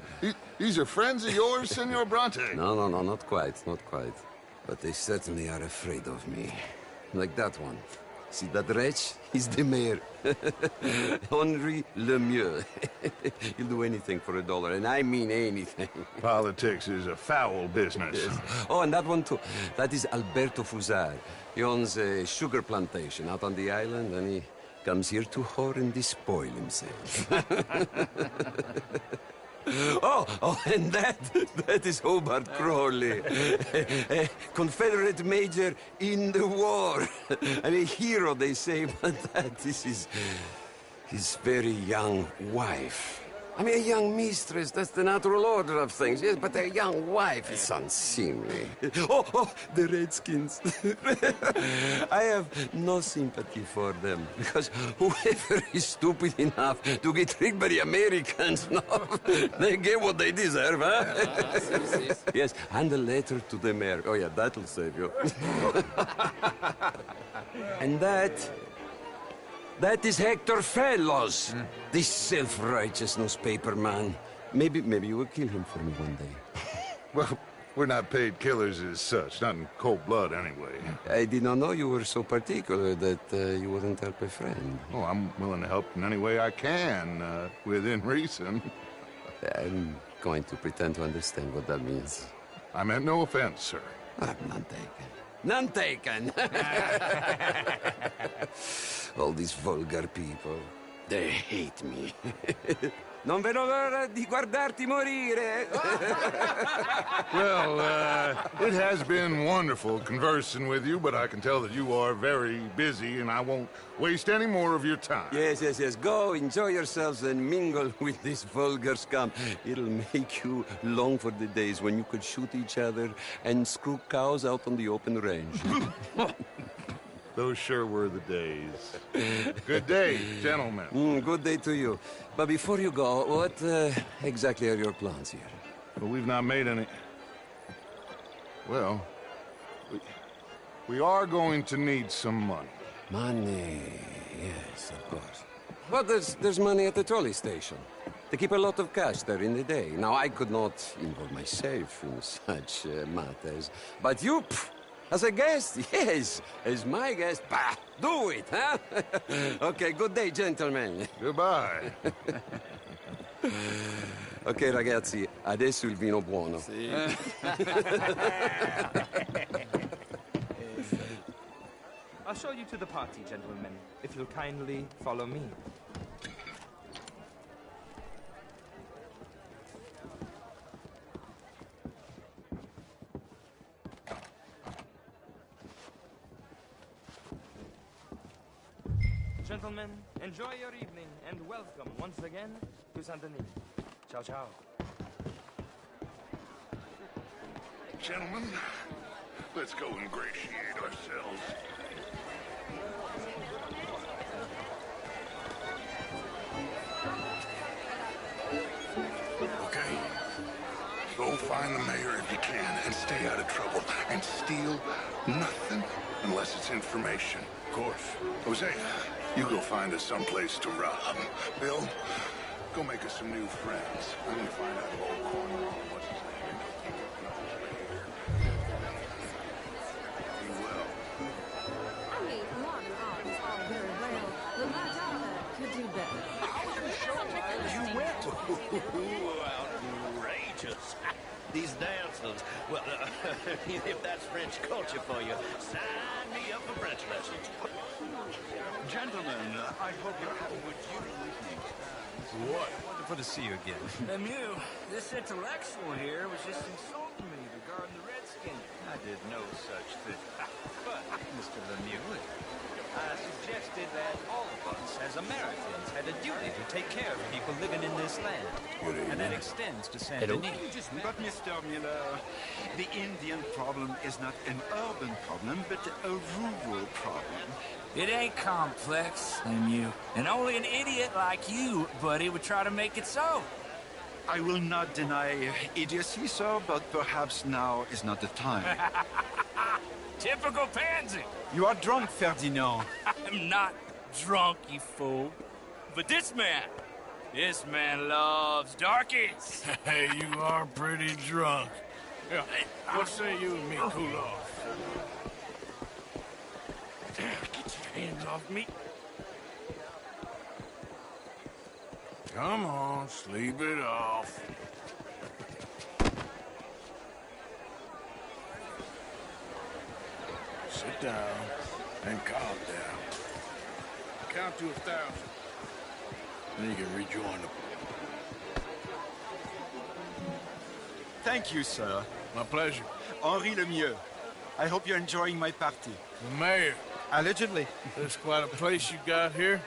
Speaker 6: these are friends of yours, Senor Bronte?
Speaker 7: No, not quite, not quite. But they certainly are afraid of me. Like that one. See that wretch? He's the mayor. Henri Lemieux. He'll do anything for $1, and I mean anything.
Speaker 6: Politics is a foul business.
Speaker 7: Yes. Oh, and that one too. That is Alberto Fusar. He owns a sugar plantation out on the island, and he comes here to whore and despoil himself. Oh, and that is Hobart Crawley, a Confederate major in the war. And a hero, they say, but that is his very young wife. I mean, a young mistress, that's the natural order of things, yes, but a young wife is unseemly. Oh, the Redskins. I have no sympathy for them, because whoever is stupid enough to get tricked by the Americans, no, they get what they deserve, huh? Yes, and a letter to the mayor. Oh, yeah, that'll save you. And that is Hector Fellows, this self-righteous newspaper man. Maybe you will kill him for me one day.
Speaker 6: Well, we're not paid killers as such, not in cold blood anyway.
Speaker 7: I did not know you were so particular that you wouldn't help a friend.
Speaker 6: Oh, I'm willing to help in any way I can, within reason.
Speaker 7: I'm going to pretend to understand what that means.
Speaker 6: I meant no offense, sir.
Speaker 7: I'm none taken. None taken! All these vulgar people, they hate me. Non vedo l'ora di guardarti morire.
Speaker 6: Well, it has been wonderful conversing with you, but I can tell that you are very busy, and I won't waste any more of your time.
Speaker 7: Yes. Go, enjoy yourselves, and mingle with this vulgar scum. It'll make you long for the days when you could shoot each other and screw cows out on the open range.
Speaker 6: Those sure were the days. Good day, gentlemen.
Speaker 7: Good day to you. But before you go, what exactly are your plans here?
Speaker 6: Well, we've not made any... Well, we are going to need some money.
Speaker 7: Money, yes, of course. But there's money at the trolley station. They keep a lot of cash there in the day. Now, I could not involve myself in such matters. But you... As a guest? Yes. As my guest? Bah, do it, huh? Okay, good day, gentlemen.
Speaker 6: Goodbye.
Speaker 7: Ok, ragazzi, adesso il vino buono.
Speaker 17: Sì.
Speaker 16: I'll show you to the party, gentlemen, if you'll kindly follow me. Gentlemen, enjoy your evening and welcome once again to Saint Denis. Ciao, ciao.
Speaker 6: Gentlemen, let's go ingratiate ourselves. Okay. Go find the mayor if you can and stay out of trouble. And steal nothing unless it's information. Of course. Jose, you go find us someplace to rob. Bill, go make us some new friends. I'm gonna find out about Cornwall. What's his name? Be well.
Speaker 11: I mean, Mark is all very well, but my daughter could do better.
Speaker 17: You went. Outrageous. These dancers. Well, if that's French culture for you, sign me up for French lessons.
Speaker 18: Gentlemen, I hope you're having a beautiful evening.
Speaker 2: What?
Speaker 18: Wonderful to see you again.
Speaker 19: Lemieux, this intellectual here was just insulting me regarding the Redskins.
Speaker 18: I did no such thing. But, Mr. Lemieux, I suggested that all of us, as Americans, had a duty to take care of people living in this land. And that extends to Saint Denis. But, Mr. Miller, the Indian problem is not an urban problem, but a rural problem.
Speaker 19: It ain't complex, Lemieux. And only an idiot like you, buddy, would try to make it so.
Speaker 18: I will not deny idiocy, sir, but perhaps now is not the time.
Speaker 19: Typical pansy.
Speaker 18: You are drunk, Ferdinand.
Speaker 19: I'm not drunk, you fool. But this man loves darkies.
Speaker 2: Hey, you are pretty drunk. Yeah, what say you and me cool off?
Speaker 19: Get your hands off me.
Speaker 2: Come on, sleep it off. Sit down and calm down. Count to 1,000. Then you can rejoin the...
Speaker 18: Thank you, sir.
Speaker 2: My pleasure.
Speaker 18: Henri Lemieux. I hope you're enjoying my party.
Speaker 2: The mayor.
Speaker 18: Allegedly.
Speaker 2: There's quite a place you got here.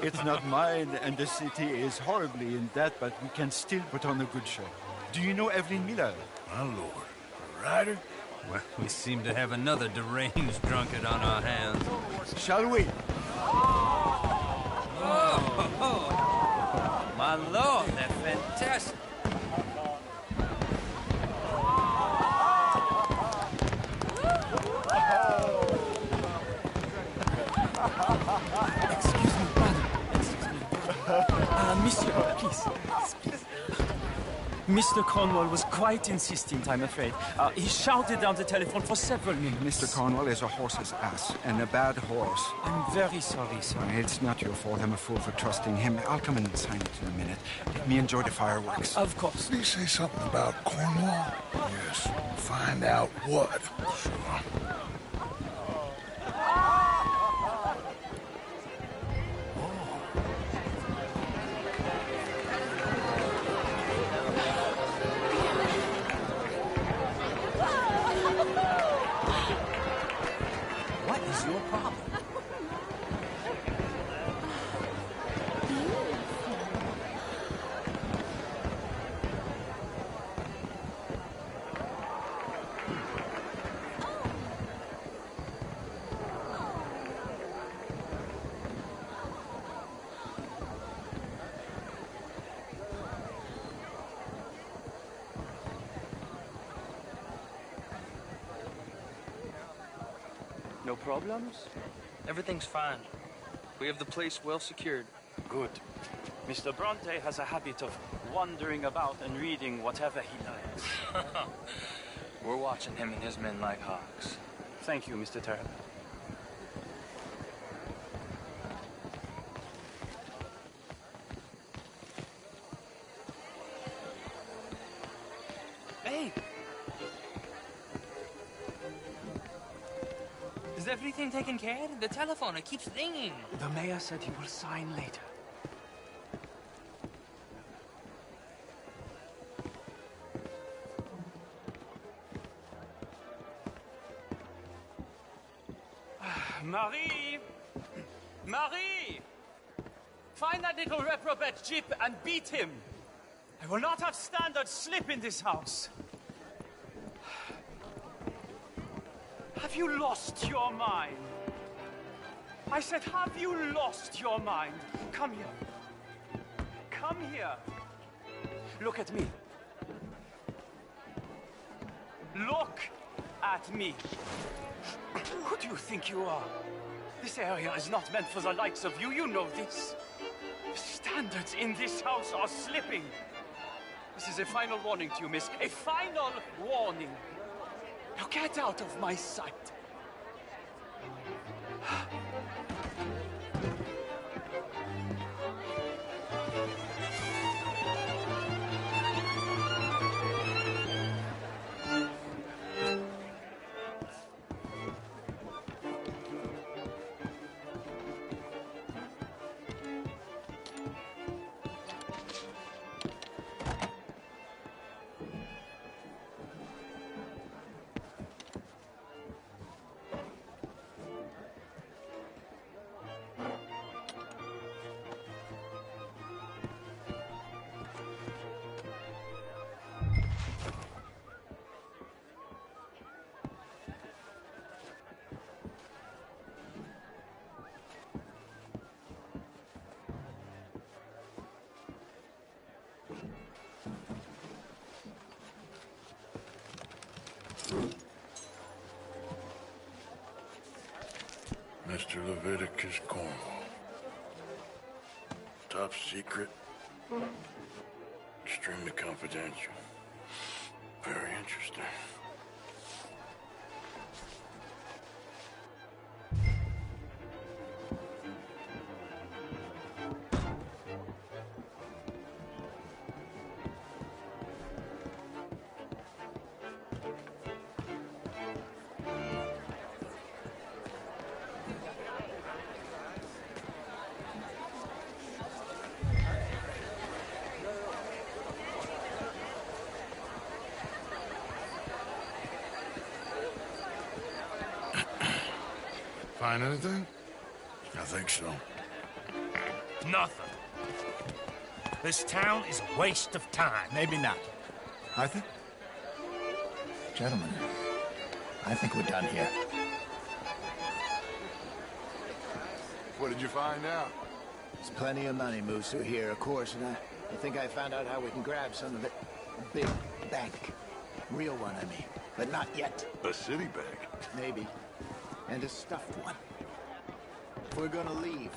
Speaker 18: It's not mine, and the city is horribly in debt, but we can still put on a good show. Do you know Evelyn Miller?
Speaker 2: My lord. A writer?
Speaker 20: Well, we seem to have another deranged drunkard on our hands.
Speaker 18: Shall we?
Speaker 20: Oh, my lord, they're fantastic.
Speaker 8: Excuse me, brother. Monsieur, please. Mr. Cornwall was quite insistent, I'm afraid. He shouted down the telephone for several minutes.
Speaker 18: Mr. Cornwall is a horse's ass, and a bad horse.
Speaker 8: I'm very sorry, sir.
Speaker 18: It's not your fault. I'm a fool for trusting him. I'll come and sign it in a minute. Let me enjoy the fireworks.
Speaker 8: Of course.
Speaker 6: Did he say something about Cornwall? Yes. Find out what. Sure.
Speaker 8: What is your problem?
Speaker 16: No problems? Everything's fine. We have the place well secured.
Speaker 8: Good. Mr. Bronte has a habit of wandering about and reading whatever he likes.
Speaker 16: We're watching him and his men like hawks.
Speaker 8: Thank you, Mr. Turner.
Speaker 16: Hey! Is everything taken care of? The telephone, it keeps ringing.
Speaker 8: The mayor said he will sign later. Marie!
Speaker 16: Marie! Find that little reprobate Jip and beat him. I will not have standard slip in this house. Have you lost your mind? I said, have you lost your mind? Come here. Come here. Look at me. Look at me. Who do you think you are? This area is not meant for the likes of you. You know this. The standards in this house are slipping. This is a final warning to you, miss. A final warning. Now get out of my sight.
Speaker 2: Mr. Leviticus Cornwall. Top secret. Extremely confidential. Very interesting. Find anything? I think so.
Speaker 21: Nothing. This town is a waste of time.
Speaker 10: Maybe not. Arthur? Gentlemen, I think we're done here.
Speaker 6: What did you find out?
Speaker 10: There's plenty of money moves through here, of course, and I think I found out how we can grab some of it. A big bank. Real one, I mean. But not yet.
Speaker 6: A city bank?
Speaker 10: Maybe. And a stuffed one. If we're gonna leave,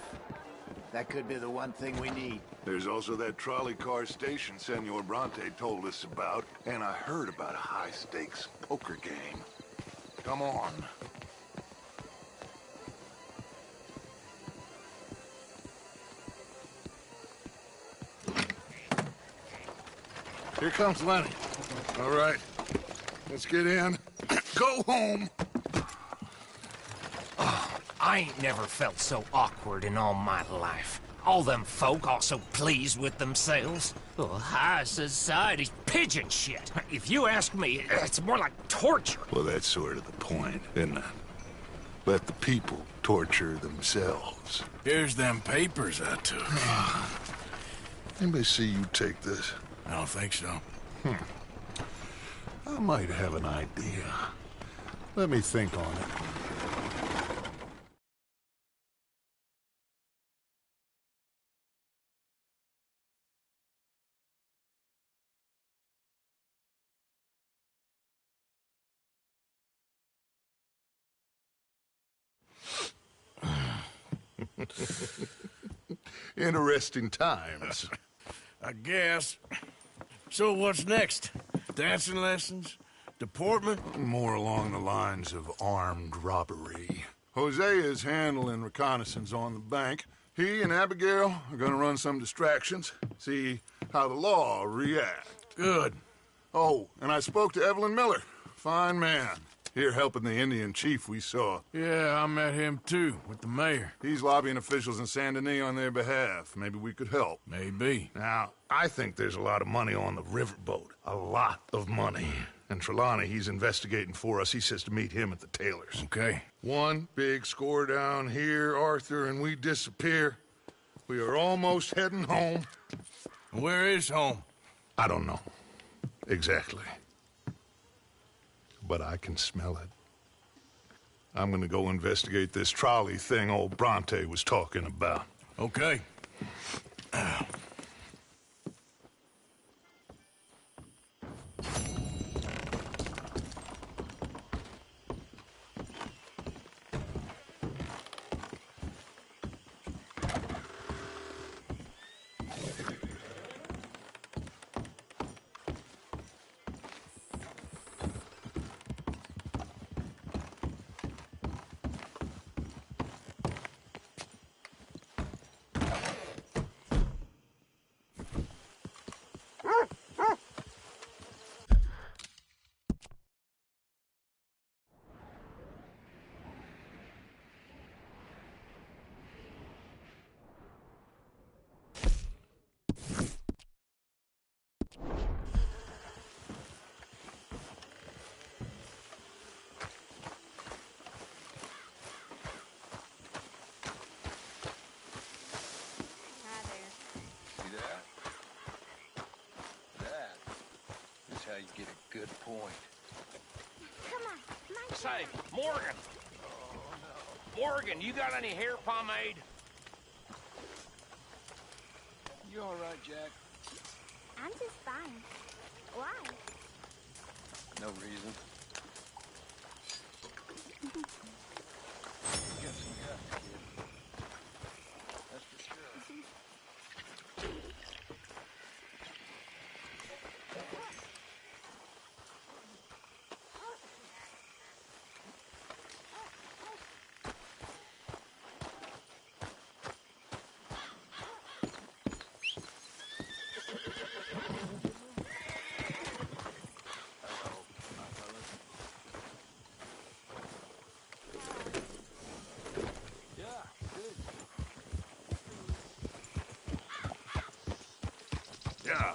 Speaker 10: that could be the one thing we need.
Speaker 6: There's also that trolley car station Senor Bronte told us about, and I heard about a high-stakes poker game. Come on. Here comes Lenny. All right, let's get in. Go home.
Speaker 21: I ain't never felt so awkward in all my life. All them folk all so pleased with themselves. Oh, high society's pigeon shit. If you ask me, it's more like torture.
Speaker 6: Well, that's sort of the point, isn't it? Let the people torture themselves.
Speaker 2: Here's them papers I took.
Speaker 6: Anybody see you take this?
Speaker 2: I don't think so.
Speaker 6: I might have an idea. Let me think on it. Interesting times.
Speaker 2: I guess. So what's next? Dancing lessons? Deportment?
Speaker 6: More along the lines of armed robbery. Hosea is handling reconnaissance on the bank. He and Abigail are gonna run some distractions, see how the law reacts.
Speaker 2: Good.
Speaker 6: Oh, and I spoke to Evelyn Miller. Fine man. Here helping the Indian chief we saw.
Speaker 2: Yeah, I met him too, with the mayor.
Speaker 6: He's lobbying officials in Saint Denis on their behalf. Maybe we could help.
Speaker 2: Maybe.
Speaker 6: Now, I think there's a lot of money on the riverboat. A lot of money. And Trelawney, he's investigating for us. He says to meet him at the Taylor's.
Speaker 2: Okay.
Speaker 6: One big score down here, Arthur, and we disappear. We are almost heading home.
Speaker 2: Where is home?
Speaker 6: I don't know. Exactly. But I can smell it. I'm gonna go investigate this trolley thing old Bronte was talking about.
Speaker 2: Okay.
Speaker 17: How you get a good point.
Speaker 4: Come on, my
Speaker 21: Say, Morgan. Morgan, you got any hair pomade?
Speaker 17: You all right, Jack?
Speaker 4: I'm just fine. Why?
Speaker 17: No reason. Got some guts, kid. That's for sure.
Speaker 2: Yeah.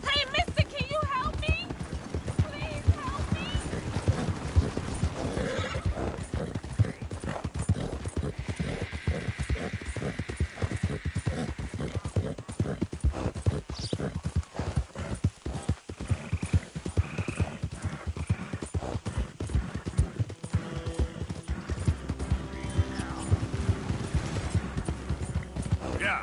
Speaker 13: Hey, mister, can you help me? Please help me.
Speaker 2: Yeah.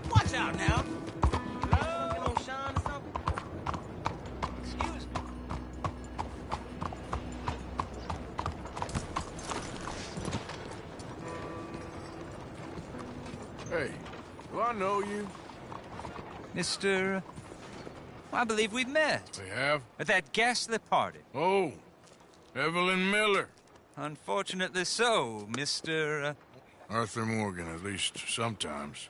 Speaker 19: Watch out now. Hello? On Sean or something? Excuse me.
Speaker 2: Hey, do I know you?
Speaker 18: Mr. I believe we've met.
Speaker 2: We have?
Speaker 18: At that ghastly party.
Speaker 2: Oh, Evelyn Miller.
Speaker 18: Unfortunately so, Mr.
Speaker 2: Arthur Morgan, at least sometimes.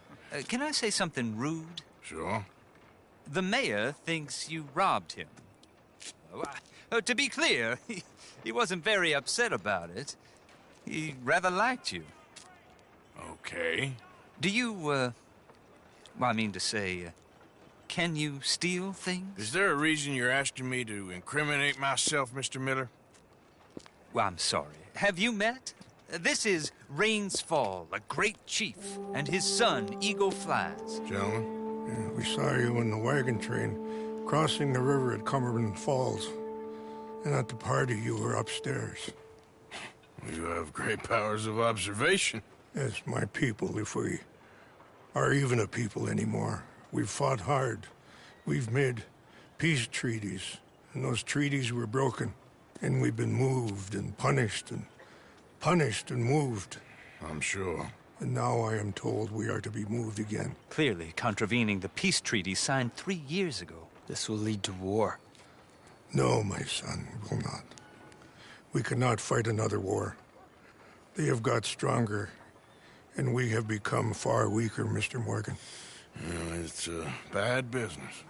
Speaker 18: Can I say something rude?
Speaker 2: Sure.
Speaker 18: The mayor thinks you robbed him. To be clear, he wasn't very upset about it. He rather liked you.
Speaker 2: Okay.
Speaker 18: Do you, Well, I mean to say, can you steal things?
Speaker 2: Is there a reason you're asking me to incriminate myself, Mr. Miller?
Speaker 18: Well, I'm sorry. Have you met? This is Rains Fall, a great chief, and his son, Eagle Flies.
Speaker 2: Gentlemen?
Speaker 5: Yeah, we saw you in the wagon train crossing the river at Cumberland Falls. And at the party, you were upstairs.
Speaker 2: You have great powers of observation.
Speaker 5: Yes, my people, if we are even a people anymore. We've fought hard. We've made peace treaties, and those treaties were broken. And we've been moved and punished and moved.
Speaker 2: I'm sure.
Speaker 5: And now I am told we are to be moved again.
Speaker 18: Clearly contravening the peace treaty signed 3 years ago.
Speaker 14: This will lead to war.
Speaker 5: No, my son, it will not. We cannot fight another war. They have got stronger, and we have become far weaker, Mr. Morgan.
Speaker 2: It's a bad business.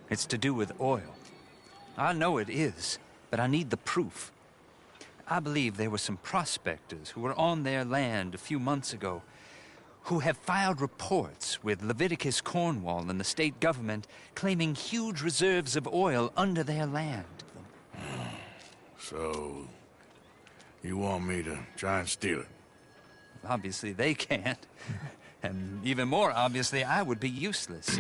Speaker 18: It's to do with oil. I know it is, but I need the proof. I believe there were some prospectors who were on their land a few months ago who have filed reports with Leviticus Cornwall and the state government claiming huge reserves of oil under their land.
Speaker 2: So, you want me to try and steal it?
Speaker 18: Obviously they can't. And even more obviously, I would be useless.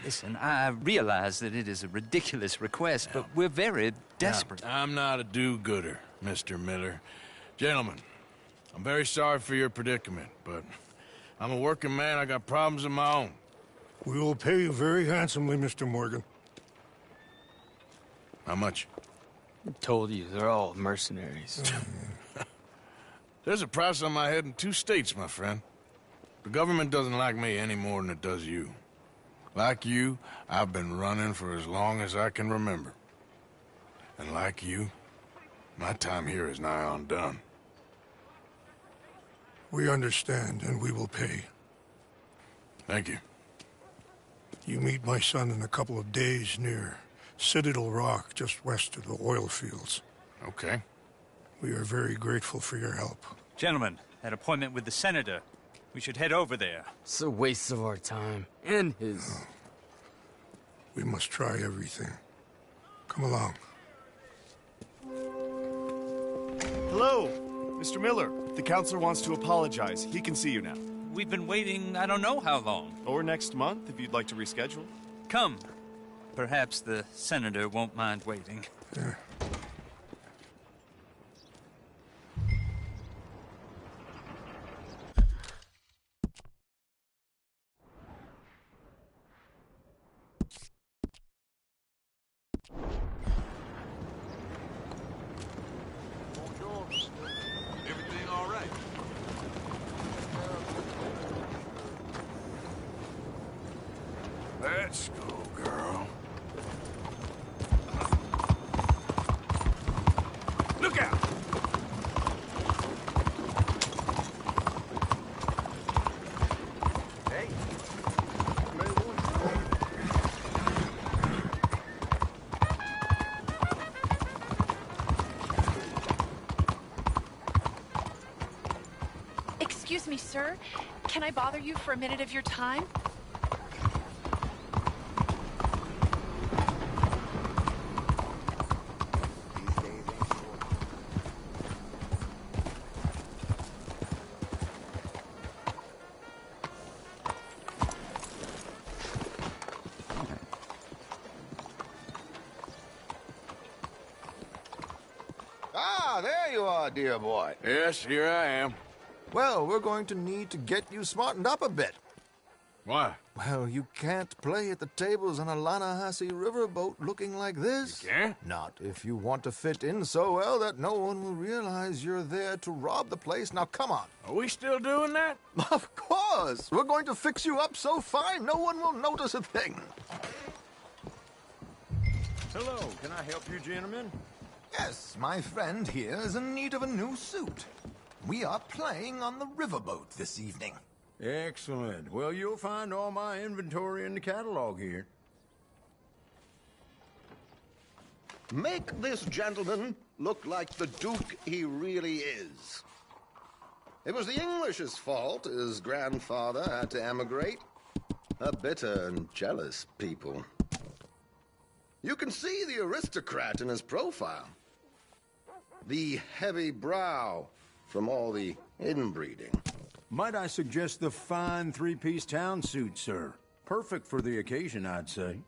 Speaker 18: Listen, I realize that it is a ridiculous request, but we're very desperate.
Speaker 2: Now, I'm not a do-gooder, Mr. Miller. Gentlemen, I'm very sorry for your predicament, but I'm a working man. I got problems of my own.
Speaker 5: We will pay you very handsomely, Mr. Morgan.
Speaker 2: How much?
Speaker 14: I told you, they're all mercenaries.
Speaker 2: There's a price on my head in 2 states, my friend. The government doesn't like me any more than it does you. Like you, I've been running for as long as I can remember. And like you, my time here is nigh on done.
Speaker 5: We understand, and we will pay.
Speaker 2: Thank you.
Speaker 5: You meet my son in a couple of days near Citadel Rock, just west of the oil fields.
Speaker 2: Okay.
Speaker 5: We are very grateful for your help.
Speaker 18: Gentlemen, that appointment with the senator. We should head over there.
Speaker 14: It's a waste of our time. And his.
Speaker 5: Oh. We must try everything. Come along.
Speaker 22: Hello, Mr. Miller. The counselor wants to apologize. He can see you now.
Speaker 18: We've been waiting I don't know how long.
Speaker 22: Or next month, if you'd like to reschedule.
Speaker 18: Come. Perhaps the senator won't mind waiting.
Speaker 5: Yeah.
Speaker 6: Everything all right?
Speaker 2: Let's go, girl. Look out!
Speaker 6: Hey.
Speaker 23: Excuse me, sir. Can I bother you for a minute of your time?
Speaker 10: Ah, there you are, dear boy.
Speaker 2: Yes, here I am.
Speaker 10: Well, we're going to need to get you smartened up a bit.
Speaker 2: Why?
Speaker 10: Well, you can't play at the tables on a Lannahechee riverboat looking like this.
Speaker 2: You can't?
Speaker 10: Not if you want to fit in so well that no one will realize you're there to rob the place. Now, come on.
Speaker 2: Are we still doing that?
Speaker 10: Of course. We're going to fix you up so fine no one will notice a thing.
Speaker 22: Hello, can I help you, gentlemen?
Speaker 10: Yes, my friend here is in need of a new suit. We are playing on the riverboat this evening.
Speaker 22: Excellent. Well, you'll find all my inventory in the catalog here.
Speaker 17: Make this gentleman look like the Duke he really is. It was the English's fault his grandfather had to emigrate.
Speaker 1: A bitter and jealous people. You can see the aristocrat in his profile. The heavy brow from all the inbreeding.
Speaker 3: Might I suggest the fine three-piece town suit, sir? Perfect for the occasion, I'd say.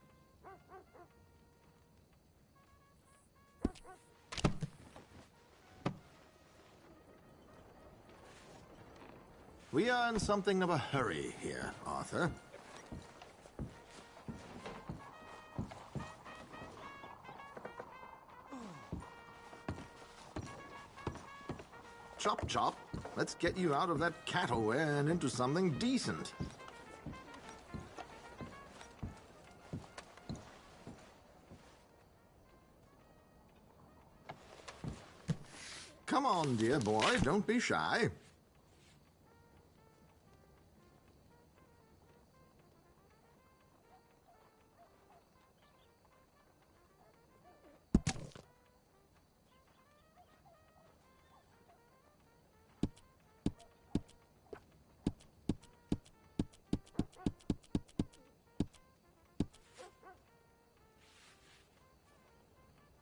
Speaker 10: We are in something of a hurry here, Arthur. Chop chop. Let's get you out of that cattleware and into something decent. Come on, dear boy, don't be shy.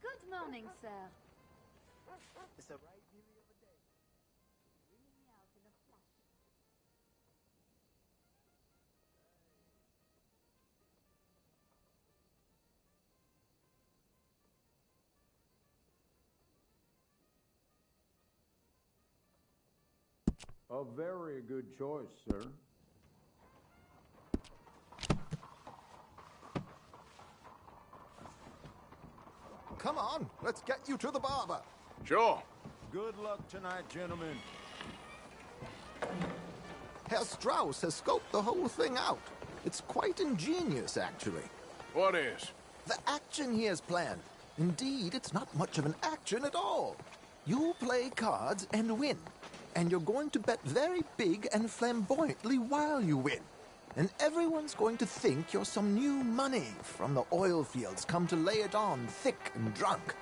Speaker 9: Good morning, sir.
Speaker 10: It's the right beauty of a day.
Speaker 9: Bringing me out in a flash.
Speaker 3: A very good choice, sir.
Speaker 10: Come on, let's get you to the barber.
Speaker 2: Sure.
Speaker 3: Good luck tonight, gentlemen.
Speaker 10: Herr Strauss has scoped the whole thing out. It's quite ingenious, actually.
Speaker 2: What is?
Speaker 10: The action he has planned. Indeed, it's not much of an action at all. You play cards and win. And you're going to bet very big and flamboyantly while you win. And everyone's going to think you're some new money from the oil fields come to lay it on thick and drunk.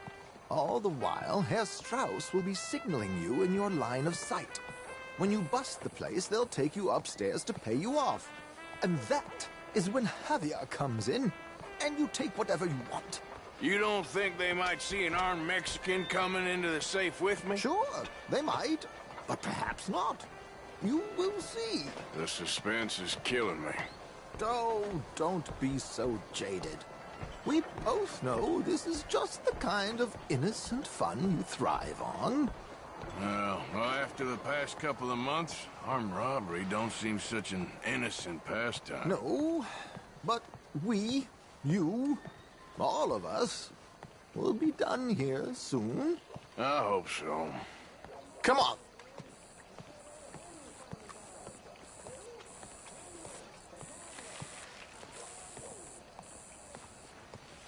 Speaker 10: All the while, Herr Strauss will be signaling you in your line of sight. When you bust the place, they'll take you upstairs to pay you off. And that is when Javier comes in, and you take whatever you want.
Speaker 2: You don't think they might see an armed Mexican coming into the safe with me?
Speaker 10: Sure, they might, but perhaps not. You will see.
Speaker 2: The suspense is killing me.
Speaker 10: Oh, don't be so jaded. We both know this is just the kind of innocent fun you thrive on.
Speaker 2: Well, after the past couple of months, armed robbery don't seem such an innocent pastime.
Speaker 10: No, but we, you, all of us, will be done here soon.
Speaker 2: I hope so.
Speaker 10: Come on.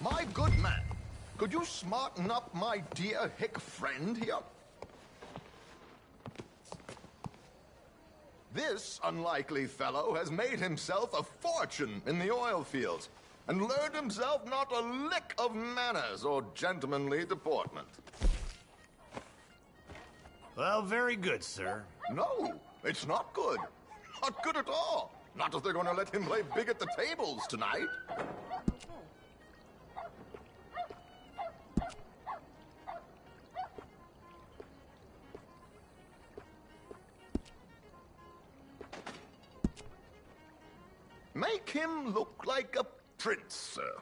Speaker 10: My good man, could you smarten up my dear hick friend here? This unlikely fellow has made himself a fortune in the oil fields and learned himself not a lick of manners or gentlemanly deportment.
Speaker 22: Well, very good, sir.
Speaker 10: No, it's not good. Not good at all. Not if they're going to let him play big at the tables tonight. Make him look like a prince, sir.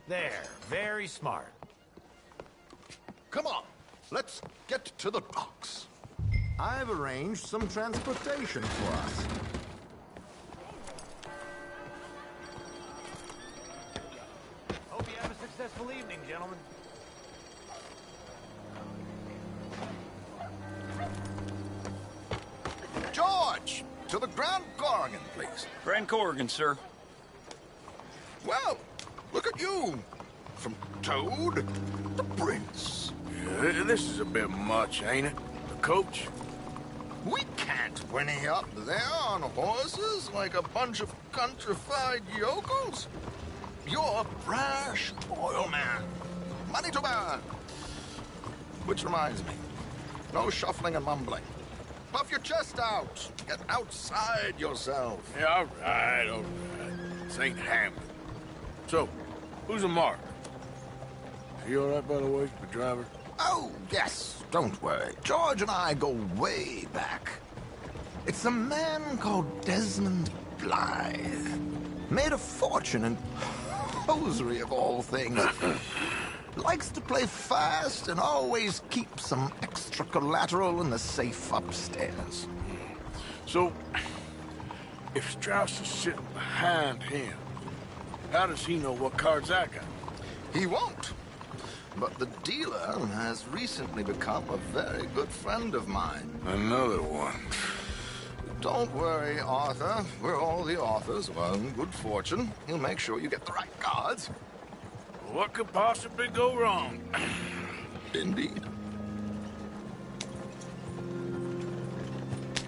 Speaker 7: There, very smart.
Speaker 10: Come on, let's get to the docks. I've arranged some transportation for us.
Speaker 7: Hope you have a successful evening, gentlemen.
Speaker 1: George! To the Grand Corrigan, please.
Speaker 16: Grand Corrigan, sir.
Speaker 1: Well, look at you. From Toad to Prince.
Speaker 2: Yeah, this is a bit much, ain't it? The coach?
Speaker 1: We can't whinny up there on horses like a bunch of countrified yokels. You're a brash oil man. Money to burn. Which reminds me, no shuffling and mumbling. Puff your chest out. Get outside yourself.
Speaker 2: Yeah, all right. This ain't Hamlet. So, who's a mark? You all right, by the way, the driver?
Speaker 10: Oh, yes. Don't worry. George and I go way back. It's a man called Desmond Blythe. Made a fortune in hosiery of all things. Likes to play fast and always keeps some extra collateral in the safe upstairs.
Speaker 2: So, if Strauss is sitting behind him, how does he know what cards I got?
Speaker 1: He won't. But the dealer has recently become a very good friend of mine.
Speaker 2: Another one.
Speaker 1: Don't worry, Arthur. We're all the authors of our own good fortune. He'll make sure you get the right cards.
Speaker 2: What could possibly go wrong?
Speaker 1: Indeed.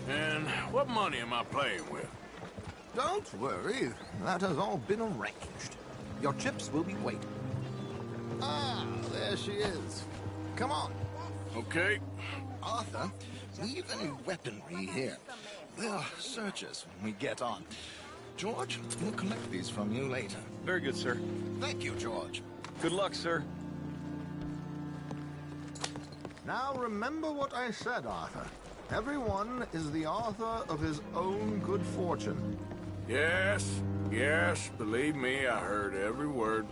Speaker 2: And what money am I playing with?
Speaker 10: Don't worry. That has all been arranged. Your chips will be waiting. Ah, there she is. Come on.
Speaker 2: Okay.
Speaker 1: Arthur, leave any weaponry here. They'll search us when we get on. George, we'll collect these from you later.
Speaker 16: Very good, sir.
Speaker 1: Thank you, George.
Speaker 16: Good luck, sir.
Speaker 10: Now remember what I said, Arthur. Everyone is the author of his own good fortune.
Speaker 2: Yes, believe me, I heard every word.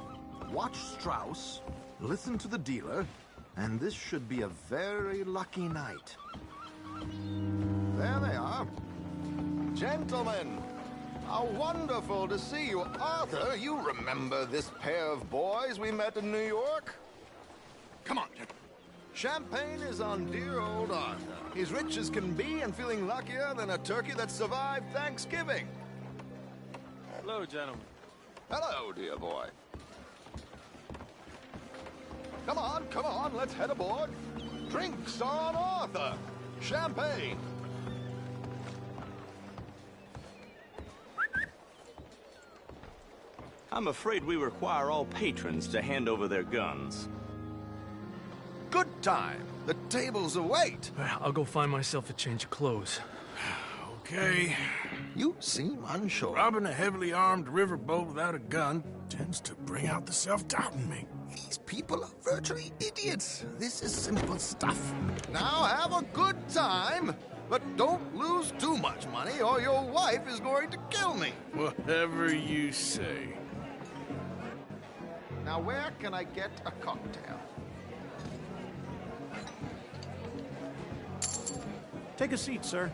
Speaker 10: Watch Strauss, listen to the dealer, and this should be a very lucky night. There they are. Gentlemen, how wonderful to see you. Arthur, you remember this pair of boys we met in New York? Come on, champagne is on dear old Arthur. He's rich as can be and feeling luckier than a turkey that survived Thanksgiving.
Speaker 16: Hello, gentlemen.
Speaker 10: Hello, dear boy. Come on, let's head aboard. Drinks on Arthur. Champagne.
Speaker 12: I'm afraid we require all patrons to hand over their guns.
Speaker 10: Good time. The tables await.
Speaker 15: I'll go find myself a change of clothes.
Speaker 2: Okay.
Speaker 10: You seem unsure.
Speaker 2: Robbing a heavily armed riverboat without a gun tends to bring out the self-doubt in me.
Speaker 10: These people are virtually idiots. This is simple stuff. Now have a good time, but don't lose too much money or your wife is going to kill me.
Speaker 2: Whatever you say.
Speaker 10: Now where can I get a cocktail?
Speaker 14: Take a seat, sir.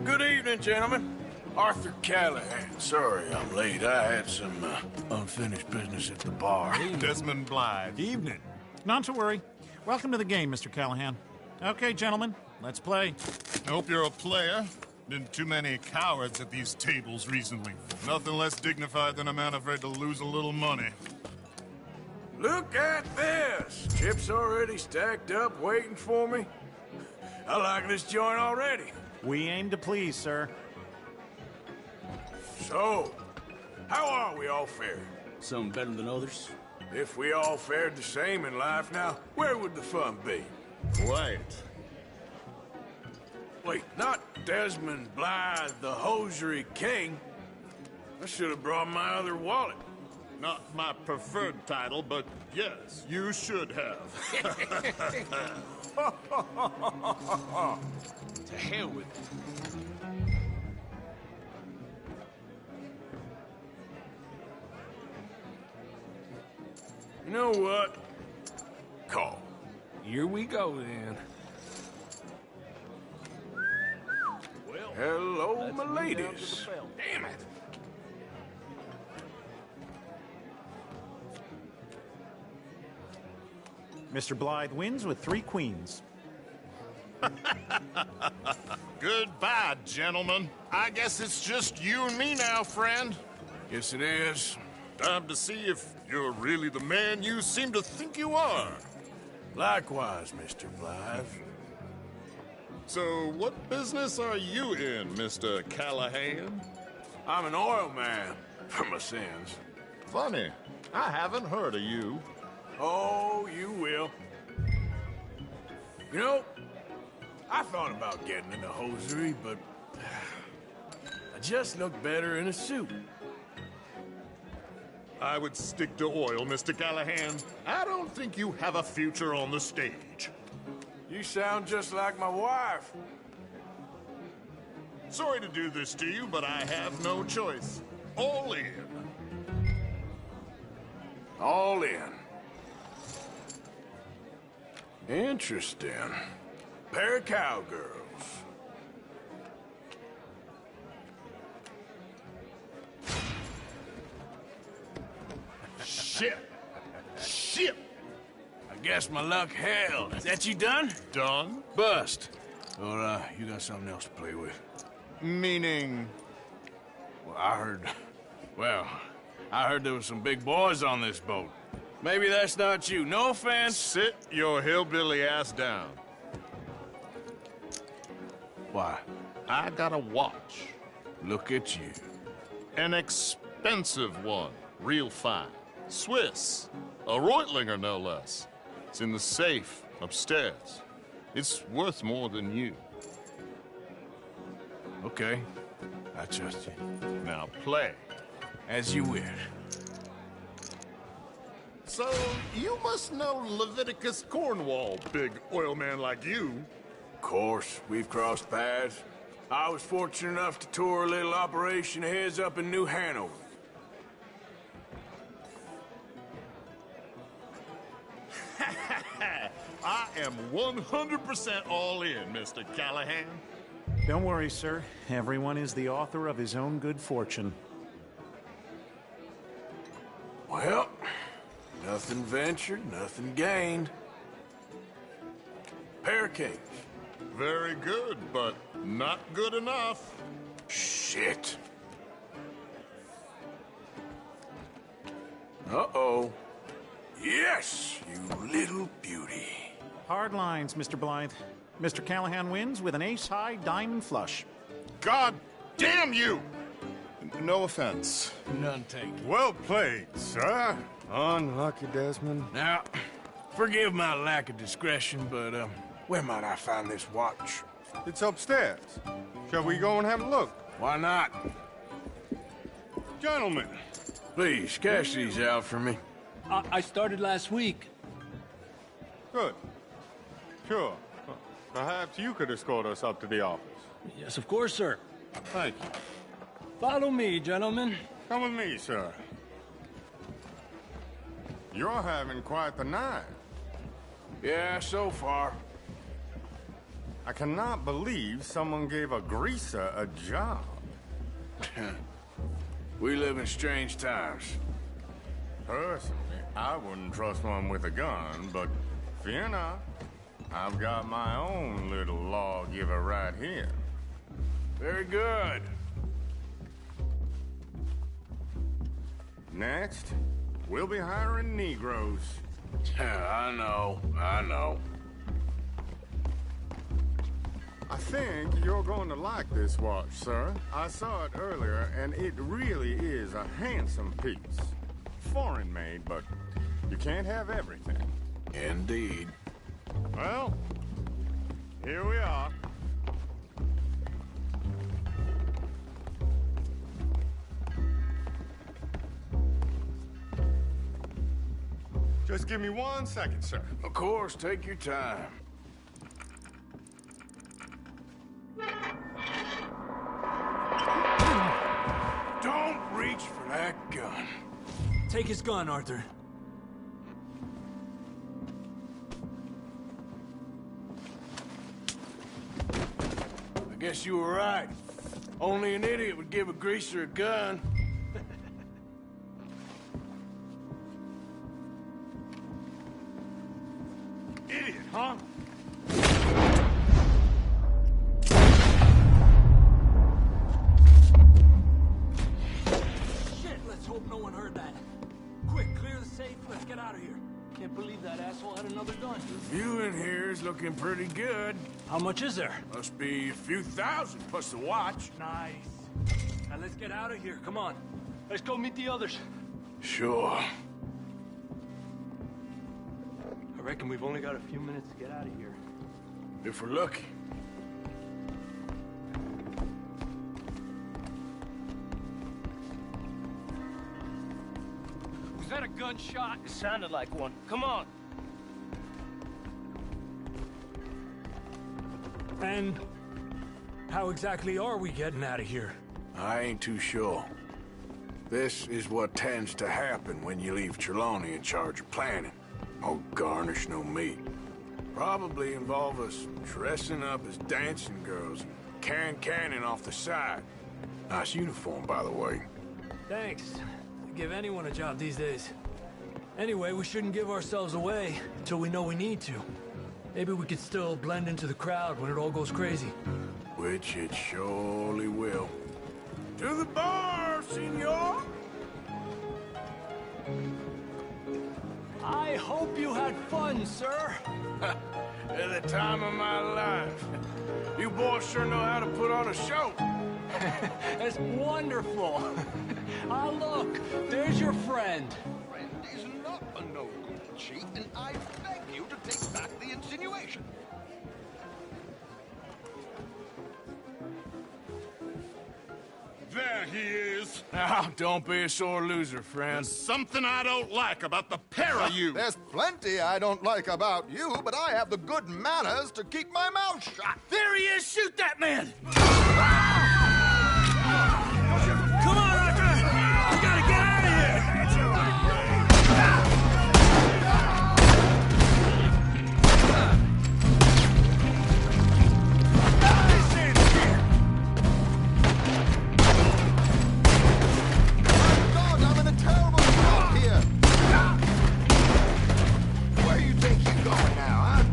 Speaker 2: Good evening, gentlemen. Arthur Callahan. Sorry I'm late. I had some unfinished business at the bar.
Speaker 3: Desmond Blythe.
Speaker 24: Evening. Not to worry. Welcome to the game, Mr. Callahan. Okay, gentlemen, let's play.
Speaker 3: Hope you're a player. Been too many cowards at these tables recently. Nothing less dignified than a man afraid to lose a little money.
Speaker 2: Look at this! Chips already stacked up, waiting for me. I like this joint already.
Speaker 14: We aim to please, sir.
Speaker 2: So, how are we all fared?
Speaker 16: Some better than others.
Speaker 2: If we all fared the same in life now, where would the fun be?
Speaker 3: Quiet.
Speaker 2: Wait, not Desmond Blythe, the hosiery king. I should have brought my other wallet.
Speaker 3: Not my preferred title, but yes, you should have.
Speaker 16: To hell with it.
Speaker 2: You know what? Call. Here we go, then.
Speaker 18: Well,
Speaker 2: hello, my ladies. Damn it.
Speaker 24: Mr. Blythe wins with 3 queens.
Speaker 6: Goodbye, gentlemen. I guess it's just you and me now, friend.
Speaker 2: Yes, it is.
Speaker 6: Time to see if you're really the man you seem to think you are.
Speaker 2: Likewise, Mr. Blythe.
Speaker 6: So, what business are you in, Mr. Callahan?
Speaker 2: I'm an oil man, for my sins.
Speaker 6: Funny, I haven't heard of you.
Speaker 2: Oh, you will. You know, I thought about getting into hosiery, but I just look better in a suit.
Speaker 6: I would stick to oil, Mr. Callahan. I don't think you have a future on the stage.
Speaker 2: You sound just like my wife.
Speaker 6: Sorry to do this to you, but I have no choice. All in.
Speaker 2: All in. Interesting. Pair of cowgirls.
Speaker 6: Shit! Shit!
Speaker 2: I guess my luck held. Is that you done?
Speaker 6: Done?
Speaker 2: Bust. Or, you got something else to play with?
Speaker 6: Meaning?
Speaker 2: Well, I heard there was some big boys on this boat. Maybe that's not you. No offense.
Speaker 6: Sit your hillbilly ass down.
Speaker 2: Why?
Speaker 6: I got a watch.
Speaker 2: Look at you.
Speaker 6: An expensive one. Real fine. Swiss. A Reutlinger, no less. It's in the safe upstairs. It's worth more than you.
Speaker 2: Okay. I trust you.
Speaker 6: Now play.
Speaker 2: As you wish.
Speaker 6: So, you must know Leviticus Cornwall, big oil man like you.
Speaker 2: Of course, we've crossed paths. I was fortunate enough to tour a little operation of his up in New Hanover.
Speaker 6: I am 100% all in, Mr. Callahan.
Speaker 24: Don't worry, sir. Everyone is the author of his own good fortune.
Speaker 2: Well, nothing ventured, nothing gained. Pair of kings.
Speaker 6: Very good, but not good enough.
Speaker 2: Shit. Uh-oh. Yes, you little beauty.
Speaker 24: Hard lines, Mr. Blythe. Mr. Callahan wins with an ace-high diamond flush.
Speaker 6: God damn you! No offense.
Speaker 2: None taken.
Speaker 6: Well played, sir. Unlucky, Desmond.
Speaker 2: Now, forgive my lack of discretion, but, where might I find this watch?
Speaker 6: It's upstairs. Shall we go and have a look?
Speaker 2: Why not?
Speaker 6: Gentlemen.
Speaker 2: Please, cash these out for me.
Speaker 15: I started last week.
Speaker 6: Good. Sure. Perhaps you could escort us up to the office.
Speaker 15: Yes, of course, sir.
Speaker 6: Thank you.
Speaker 15: Follow me, gentlemen.
Speaker 6: Come with me, sir. You're having quite the night.
Speaker 2: Yeah, so far.
Speaker 6: I cannot believe someone gave a greaser a job.
Speaker 2: We live in strange times.
Speaker 6: Personally, I wouldn't trust one with a gun, but fear not. I've got my own little lawgiver right here.
Speaker 2: Very good.
Speaker 6: Next, we'll be hiring Negroes.
Speaker 2: I know.
Speaker 6: I think you're going to like this watch, sir. I saw it earlier, and it really is a handsome piece. Foreign made, but you can't have everything.
Speaker 2: Indeed.
Speaker 6: Well, here we are. Just give me 1 second, sir.
Speaker 2: Of course, take your time. Don't reach for that gun.
Speaker 15: Take his gun, Arthur.
Speaker 2: guess you were right. Only an idiot would give a greaser a gun.
Speaker 3: Idiot, huh?
Speaker 15: Shit, let's hope no one heard that. Quick, clear the safe. Let's get out of here. Can't believe that asshole had another gun.
Speaker 2: The view in here is looking pretty good.
Speaker 15: How much is there?
Speaker 2: Must be a few thousand plus the watch.
Speaker 15: Nice. Now let's get out of here. Come on. Let's go meet the others.
Speaker 2: Sure.
Speaker 15: I reckon we've only got a few minutes to get out of here.
Speaker 2: If we're lucky.
Speaker 16: Was that a gunshot?
Speaker 17: It sounded like one. Come on.
Speaker 15: And how exactly are we getting out of here?
Speaker 2: I ain't too sure. This is what tends to happen when you leave Trelawney in charge of planning. No garnish, no meat. Probably involve us dressing up as dancing girls and carrying cannon off the side. Nice uniform, by the way.
Speaker 15: Thanks. Give anyone a job these days. Anyway, we shouldn't give ourselves away until we know we need to. Maybe we could still blend into the crowd when it all goes crazy.
Speaker 2: Which it surely will. To the bar, senor!
Speaker 15: I hope you had fun, sir.
Speaker 2: At the time of my life. You boys sure know how to put on a show.
Speaker 15: That's wonderful. Ah, look, there's your friend.
Speaker 1: Friend is not a no-good cheat, and I beg you to take back the insinuation.
Speaker 6: There he is.
Speaker 2: Now, don't be a sore loser, friend.
Speaker 6: There's something I don't like about the pair of you.
Speaker 1: There's plenty I don't like about you, but I have the good manners to keep my mouth shut.
Speaker 15: There he is! Shoot that man! Come on, Arthur! We gotta get out of here!
Speaker 1: God, I'm in a terrible spot here. Where do you think you're going now, huh?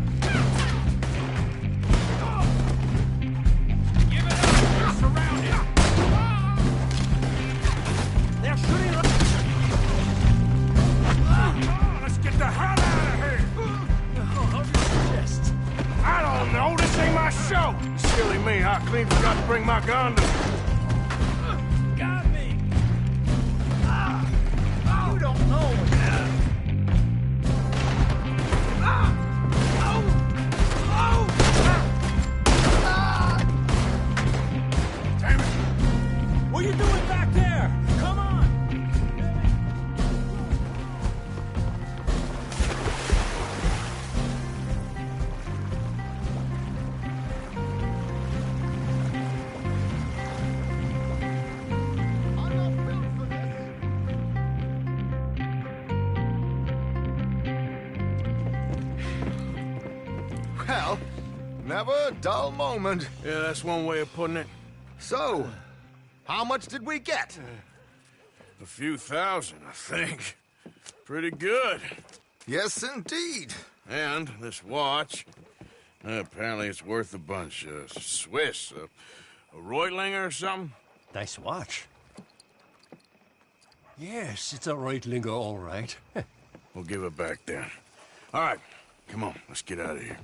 Speaker 15: Give it up! We're surrounded! They're shooting us!
Speaker 2: Let's get the hell out of here!
Speaker 15: How do you suggest?
Speaker 2: I don't know, this ain't my show! Silly me, I clean forgot to bring my gun to...
Speaker 15: Got me! You don't know it.
Speaker 2: Damn it!
Speaker 15: What are you doing back there? Come on!
Speaker 1: Well, never a dull moment.
Speaker 2: Yeah, that's one way of putting it.
Speaker 1: So, how much did we get?
Speaker 2: A few thousand, I think. Pretty good.
Speaker 1: Yes, indeed.
Speaker 2: And this watch, apparently it's worth a bunch. Swiss, a Reutlinger or something?
Speaker 8: Nice watch. Yes, it's a Reutlinger, all right.
Speaker 2: We'll give it back then. All right, come on, let's get out of here.